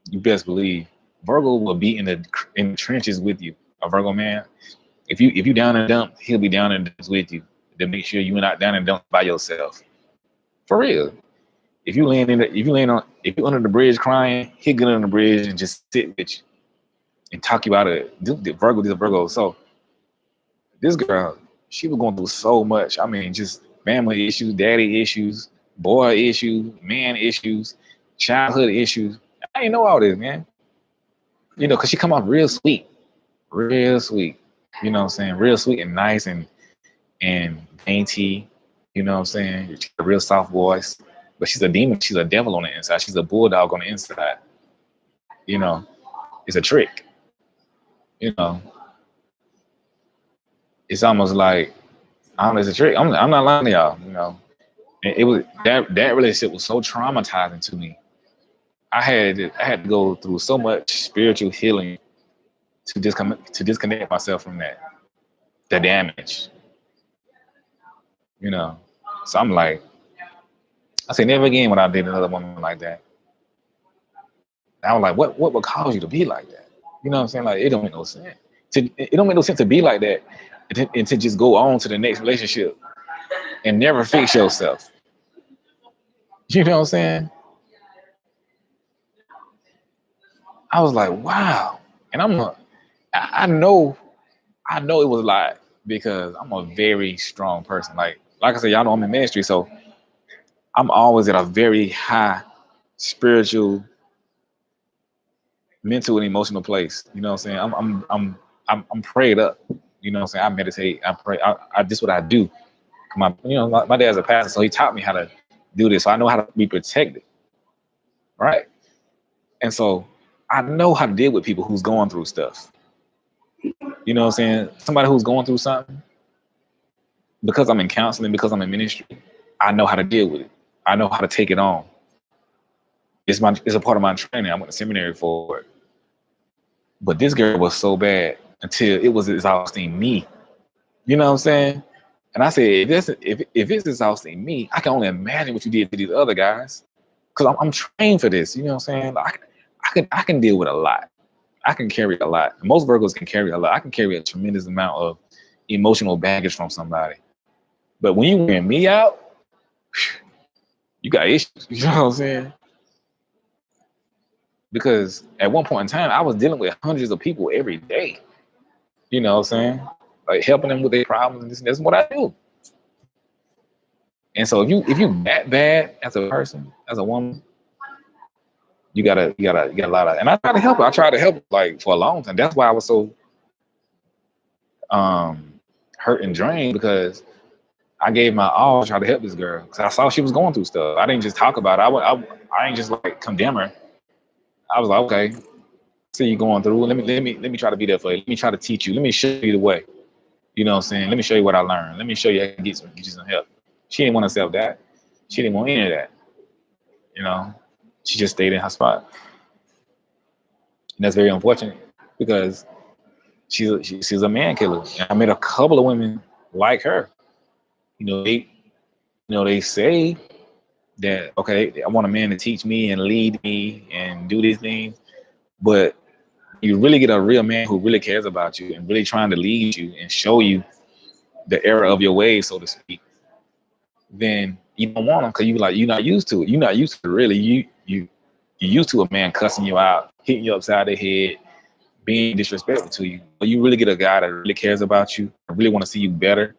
You best believe. Virgo will be in the trenches with you. A Virgo man, if you down in the dump, he'll be down in the dumps with you to make sure you're not down in the dump by yourself. For real. If you under the bridge crying, he'll get under the bridge and just sit with you and talk you out of it. This Virgo. So this girl, she was going through so much. I mean, just family issues, daddy issues, boy issues, man issues, childhood issues. I didn't know all this, man. You know, because she come off real sweet. Real sweet. You know what I'm saying? Real sweet and nice and dainty. You know what I'm saying? She's a real soft voice. But she's a demon. She's a devil on the inside. She's a bulldog on the inside. You know, it's a trick. You know, it's almost like, I don't know, it's a trick. I'm not lying to y'all. You know, and it was that relationship was so traumatizing to me. I had to go through so much spiritual healing to disconnect myself from the damage. You know, so I'm like, I say never again when I date another woman like that. I was like, what would cause you to be like that? You know what I'm saying? Like, it don't make no sense. It don't make no sense to be like that and to just go on to the next relationship and never fix yourself. You know what I'm saying? I was like, wow. And I know it was a lot because I'm a very strong person. Like I said, y'all know I'm in ministry, so I'm always at a very high spiritual, mental, and emotional place. You know what I'm saying? I'm prayed up. You know what I'm saying? I meditate. I pray. This is what I do. My dad's a pastor, so he taught me how to do this. So I know how to be protected, right? And so I know how to deal with people who's going through stuff. You know what I'm saying? Somebody who's going through something, because I'm in counseling, because I'm in ministry, I know how to deal with it. I know how to take it on. It's a part of my training. I went to seminary for it. But this girl was so bad until it was exhausting me. You know what I'm saying? And I said, if it's exhausting me, I can only imagine what you did to these other guys. Because I'm trained for this. You know what I'm saying? Like, I can deal with a lot. I can carry a lot. Most Virgos can carry a lot. I can carry a tremendous amount of emotional baggage from somebody. But when you wear me out, you got issues. You know what I'm saying? Because at one point in time, I was dealing with hundreds of people every day. You know what I'm saying? Like helping them with their problems. And this, that's what I do. And so if you that bad as a person, as a woman, you gotta get a lot of. And I try to help her. I tried to help her, like for a long time. That's why I was so hurt and drained, because I gave my all to try to help this girl, because I saw she was going through stuff. I didn't just talk about it. I ain't just like condemn her. I was like, okay, see you going through. Let me try to be there for you. Let me try to teach you. Let me show you the way. You know what I'm saying? Let me show you what I learned. Let me show you how to get you some help. She didn't want to accept that. She didn't want any of that. You know, she just stayed in her spot. And that's very unfortunate, because she's a man killer. And I met a couple of women like her. They say that, okay, I want a man to teach me and lead me and do these things, but you really get a real man who really cares about you and really trying to lead you and show you the error of your ways, so to speak, then you don't want them, because you're not used to it. You're not used to it, really. You're used to a man cussing you out, hitting you upside the head, being disrespectful to you. But you really get a guy that really cares about you, really want to see you better,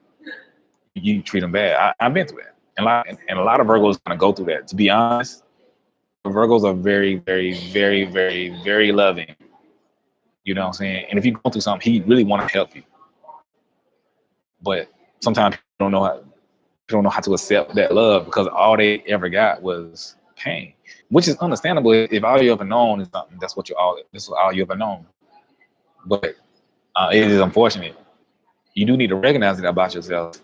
you treat him bad. I've been through that. And a lot of Virgos kind of go through that. To be honest, Virgos are very, very, very, very, very loving. You know what I'm saying? And if you go through something, he really want to help you. But sometimes people don't know how to accept that love, because all they ever got was pain, which is understandable. If all you ever known is something, that's all you ever known. But it is unfortunate. You do need to recognize it about yourself,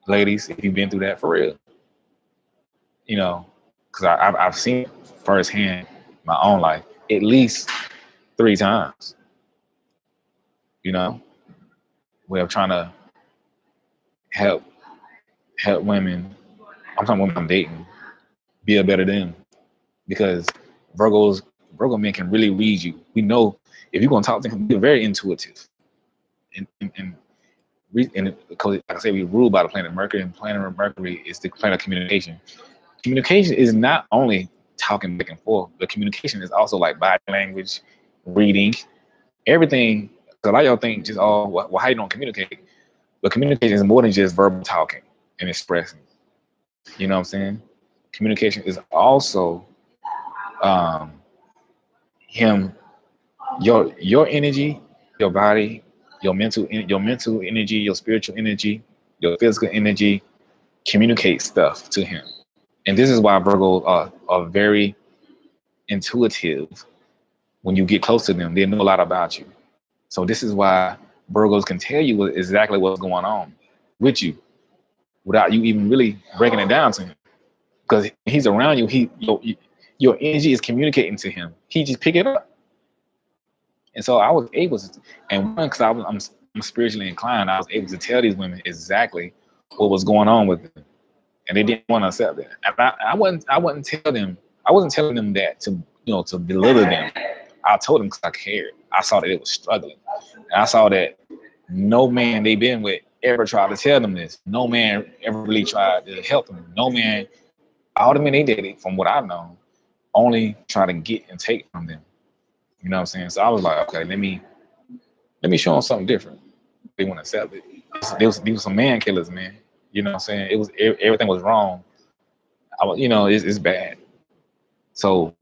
ladies, if you've been through that for real. You know, because I've seen it firsthand in my own life at least 3 times. You know, where I'm trying to help women. I'm talking women I'm dating be a better them, because Virgo men can really read you. We know if you're gonna talk to him, we're very intuitive, and because like I say, we rule by the planet Mercury, and planet Mercury is the planet of communication. Communication is not only talking back and forth, but communication is also like body language, reading, everything. So a lot of y'all think just well, how you don't communicate, but communication is more than just verbal talking and expressing. You know what I'm saying? Communication is also your energy, your body, your mental energy, your spiritual energy, your physical energy. Communicate stuff to him. And this is why Virgos are very intuitive. When you get close to them, they know a lot about you. So this is why Virgos can tell you exactly what's going on with you without you even really breaking it down to him. Because he's around you, your energy is communicating to him. He just pick it up. And so I was able to, and one, because I'm spiritually inclined, I was able to tell these women exactly what was going on with them, and they didn't want to accept it. And I wasn't telling them that to belittle them. I told them because I cared. I saw that it was struggling, and I saw that no man they've been with ever tried to tell them this. No man ever really tried to help them. No man, all the men they dated, from what I know, only try to get and take from them. You know what I'm saying? So I was like, okay, let me show them something different. They want to accept it. These were some man killers, man. You know what I'm saying? It was everything was wrong. It's bad. So,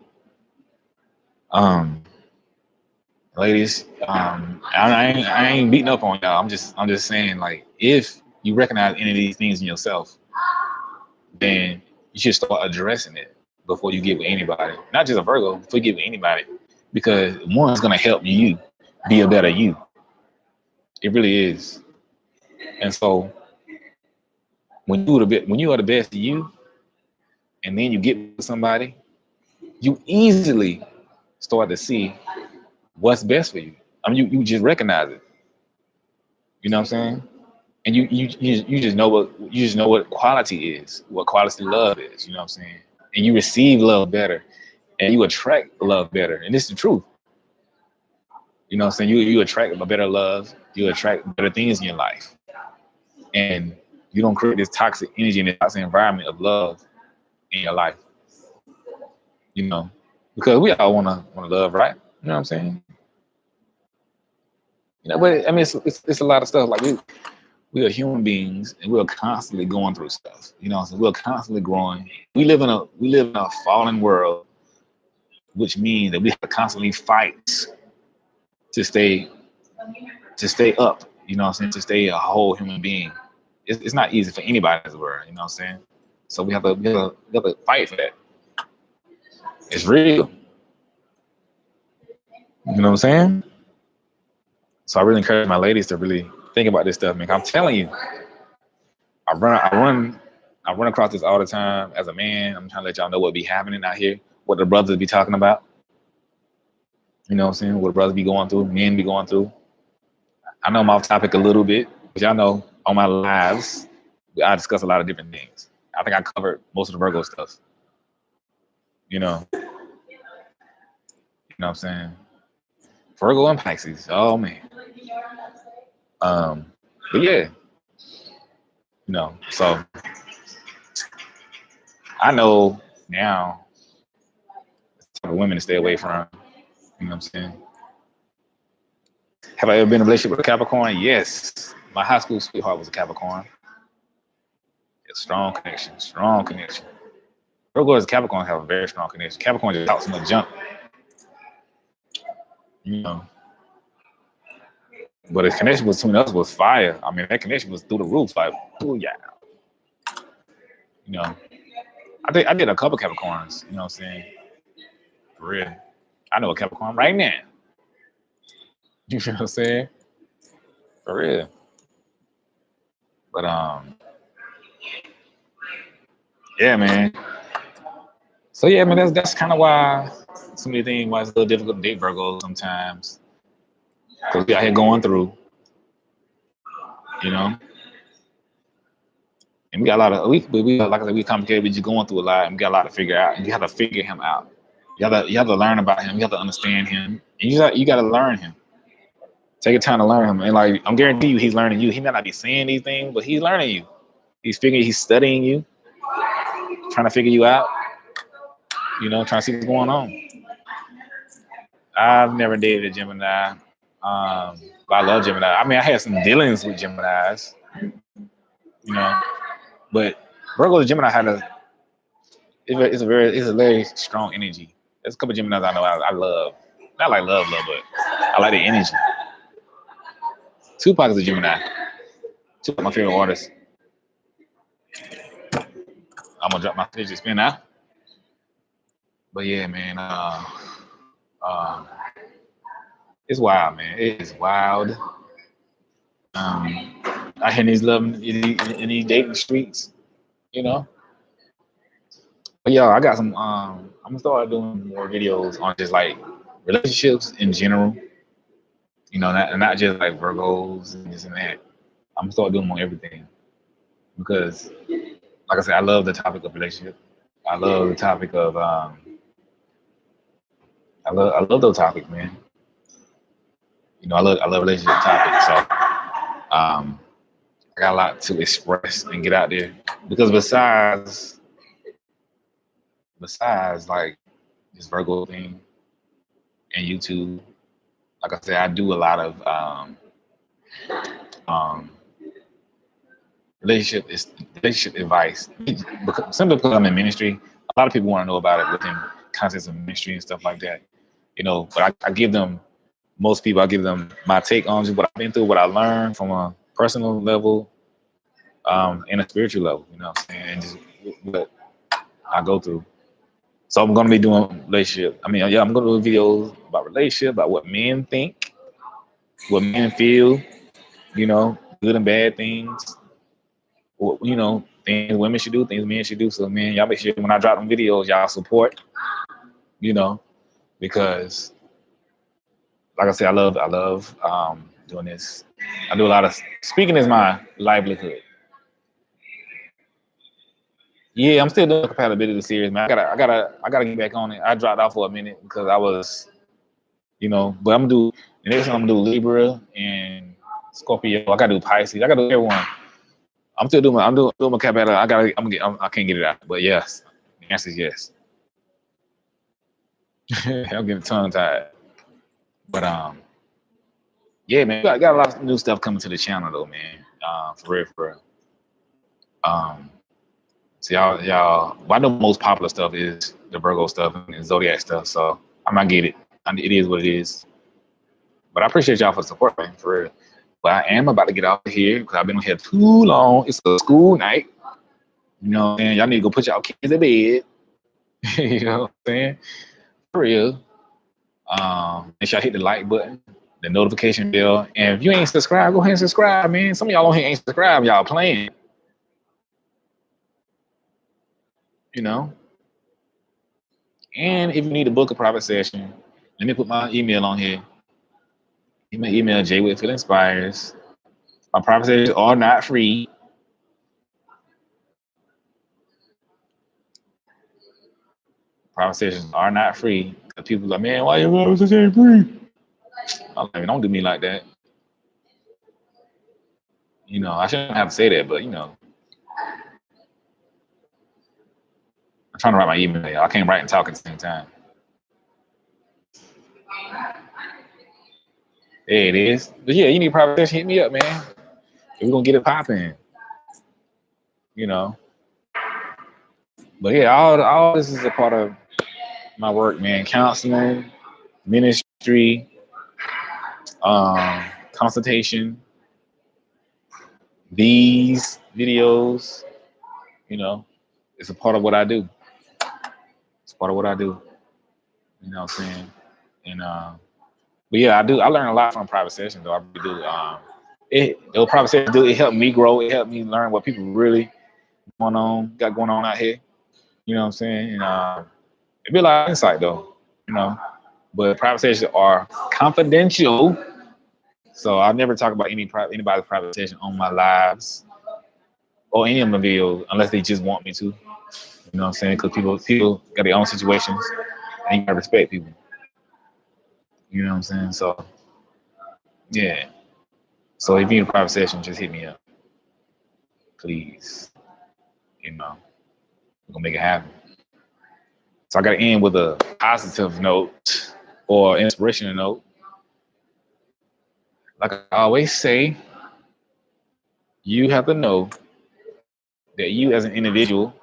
ladies, I ain't beating up on y'all. I'm just saying, like, if you recognize any of these things in yourself, then you should start addressing it before you get with anybody. Not just a Virgo, before you get with anybody, because one's gonna help you be a better you. It really is. And so when you are the best of you, and then you get with somebody, you easily start to see what's best for you. I mean, you just recognize it. You know what I'm saying? And you just know what quality is, what quality love is. You know what I'm saying? And you receive love better, and you attract love better. And this is the truth. You know what I'm saying? You attract a better love. You attract better things in your life, and you don't create this toxic energy and this toxic environment of love in your life. You know, because we all wanna love, right? You know what I'm saying? But I mean, it's a lot of stuff. Like we are human beings, and we're constantly going through stuff. So we're constantly growing. We live in a fallen world, which means that we have to constantly fight to stay up. To stay a whole human being. It's not easy for anybody in this world. You know what I'm saying? So we have to fight for that. It's real. You know what I'm saying? So I really encourage my ladies to really think about this stuff, man. I'm telling you, I run across this all the time as a man. I'm trying to let y'all know what be happening out here, what the brothers be talking about. You know what I'm saying? What brothers be going through, men be going through. I know I'm off topic a little bit, but y'all know on my lives, I discuss a lot of different things. I think I covered most of the Virgo stuff. You know what I'm saying? Virgo and Pisces. Oh man. But yeah, so I know now the type of women to stay away from. You know what I'm saying? Have I ever been in a relationship with a Capricorn? Yes. My high school sweetheart was a Capricorn. It's strong connection. Virgos and Capricorn have a very strong connection. Capricorn just talks so much junk. But the connection between us was fire. I mean, that connection was through the roof. Like, oh yeah. I think I did a couple Capricorns. You know what I'm saying? For real. I know a Capricorn right now. You know what I'm saying? For real. But yeah, man. So yeah, man, that's kind of why so many things why it's a little difficult to date Virgos sometimes. Because we out here going through, and we got a lot of we like I said, we complicated. We just going through a lot, and we got a lot to figure out. And you have to figure him out. You have to learn about him. You have to understand him. And you got to learn him. Take your time to learn him. And like I'm guarantee you, he's learning you. He may not be saying these things, but he's learning you. He's studying you, trying to figure you out. Trying to see what's going on. I've never dated a Gemini. But I love Gemini. I mean, I had some dealings with Geminis. But Virgo and Gemini it's a very strong energy. There's a couple of Geminis I know I love. Not like love, but I like the energy. Tupac is a Gemini. Tupac, my favorite artist. I'm gonna drop my fidget spin now. But yeah, man, it's wild, man. It is wild. I hear these loving in these dating streets, But yo, I got some. I'm gonna start doing more videos on just like relationships in general. Not just like Virgos and this and that. I'm gonna start doing more everything because, like I said, I love the topic of relationship. I love the topic of I love those topics, man. I love relationship topics. So I got a lot to express and get out there because besides like this Virgo thing and YouTube, like I said, I do a lot of relationship advice. Simply because I'm in ministry, a lot of people want to know about it within concepts of ministry and stuff like that. But I give them my take on just what I've been through, what I learned from a personal level, and a spiritual level. You know what I'm saying? And just what I go through. So I'm gonna be doing relationship. I mean, yeah, I'm gonna do videos about relationship, about what men think, what men feel, good and bad things. Things women should do, things men should do. So, man, y'all make sure when I drop them videos, y'all support, because, like I said, I love doing this. I do a lot of speaking is my livelihood. Yeah, I'm still doing the compatibility series, man. I gotta get back on it. I dropped off for a minute because I was, but I'm gonna do the next one. I'm gonna do Libra and Scorpio. I gotta do Pisces. I gotta do everyone. I'm doing my compatibility. I can't get it out, but yes, the answer is yes. I'm getting tongue tied, but yeah, man, got a lot of new stuff coming to the channel though, man. For real, for real. So y'all. Well, I know most popular stuff is the Virgo stuff and zodiac stuff. So I might get it. It is what it is. But I appreciate y'all for the support, man, for real. But I am about to get out of here because I've been on here too long. It's a school night. You know what I'm saying? Y'all need to go put y'all kids to bed. You know what I'm saying? For real. Make sure I hit the like button, the notification bell. And if you ain't subscribed, go ahead and subscribe, man. Some of y'all on here ain't subscribed. Y'all playing. You know? And if you need to book a private session, let me put my email on here. Email jwhitfieldinspires. My private sessions are not free. Private sessions are not free. People are like, man, why your private session ain't free? I'm like, don't do me like that. You know, I shouldn't have to say that, but you know. I'm trying to write my email. I can't write and talk at the same time. There it is. But yeah, you need a private session, hit me up, man. We're gonna get it popping. You know. But yeah, all this is a part of my work, man. Counseling, ministry, consultation, these videos, you know, it's a part of what I do. It's part of what I do. You know what I'm saying? And but yeah, I learn a lot from private sessions though. I really do. Those private sessions it helped me grow, it helped me learn what people really got going on out here. You know what I'm saying? And it be a lot of insight though, you know. But private sessions are confidential. So I'll never talk about anybody's private session on my lives or any of my videos unless they just want me to. You know what I'm saying? Because people got their own situations and you gotta respect people. You know what I'm saying? So yeah. So if you need a private session, just hit me up. Please. You know, we're gonna make it happen. So I gotta end with a positive note or inspirational note. Like I always say, you have to know that you as an individual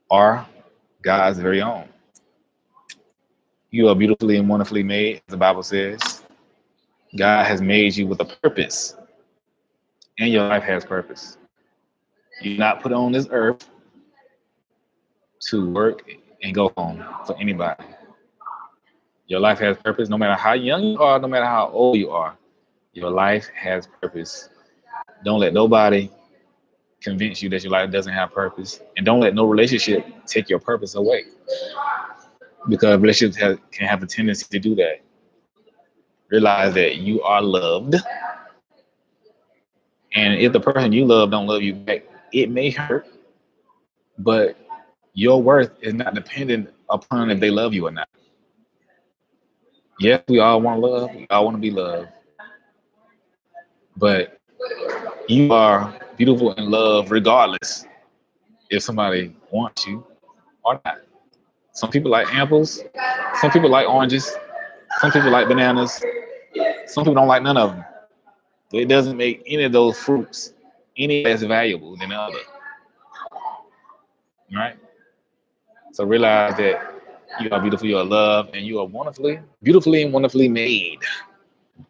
are God's very own. You are beautifully and wonderfully made, as the Bible says. God has made you with a purpose, and your life has purpose. You're not put on this earth to work and go home for anybody. Your life has purpose no matter how young you are, no matter how old you are. Your life has purpose. Don't let nobody convince you that your life doesn't have purpose. And don't let no relationship take your purpose away. Because relationships can have a tendency to do that. Realize that you are loved. And if the person you love don't love you back, it may hurt. But your worth is not dependent upon if they love you or not. Yes, we all want love. We all want to be loved. But you are beautiful and loved regardless if somebody wants you or not. Some people like apples. Some people like oranges. Some people like bananas. Some people don't like none of them. So it doesn't make any of those fruits any less valuable than the other. Right? So realize that you are beautiful, you are loved, and you are beautifully and wonderfully made. And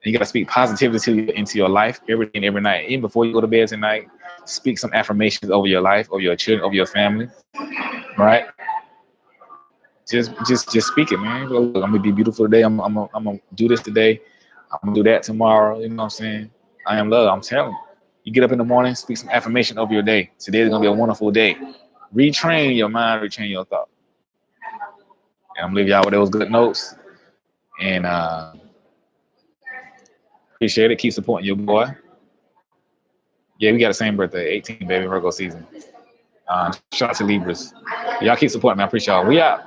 you got to speak positivity into your life every day and every night. Even before you go to bed tonight, speak some affirmations over your life, over your children, over your family. Right? Just speak it, man. Look, I'm gonna be beautiful today. I'm gonna do this today. I'm gonna do that tomorrow. You know what I'm saying? I am love. I'm telling you. You get up in the morning, speak some affirmation over your day. Today is gonna be a wonderful day. Retrain your mind, retrain your thought. And I'm leaving y'all with those good notes. And appreciate it. Keep supporting your boy. Yeah, we got the same birthday, 18, baby, Virgo season. Shout out to Libras. Y'all keep supporting me. I appreciate y'all. We out.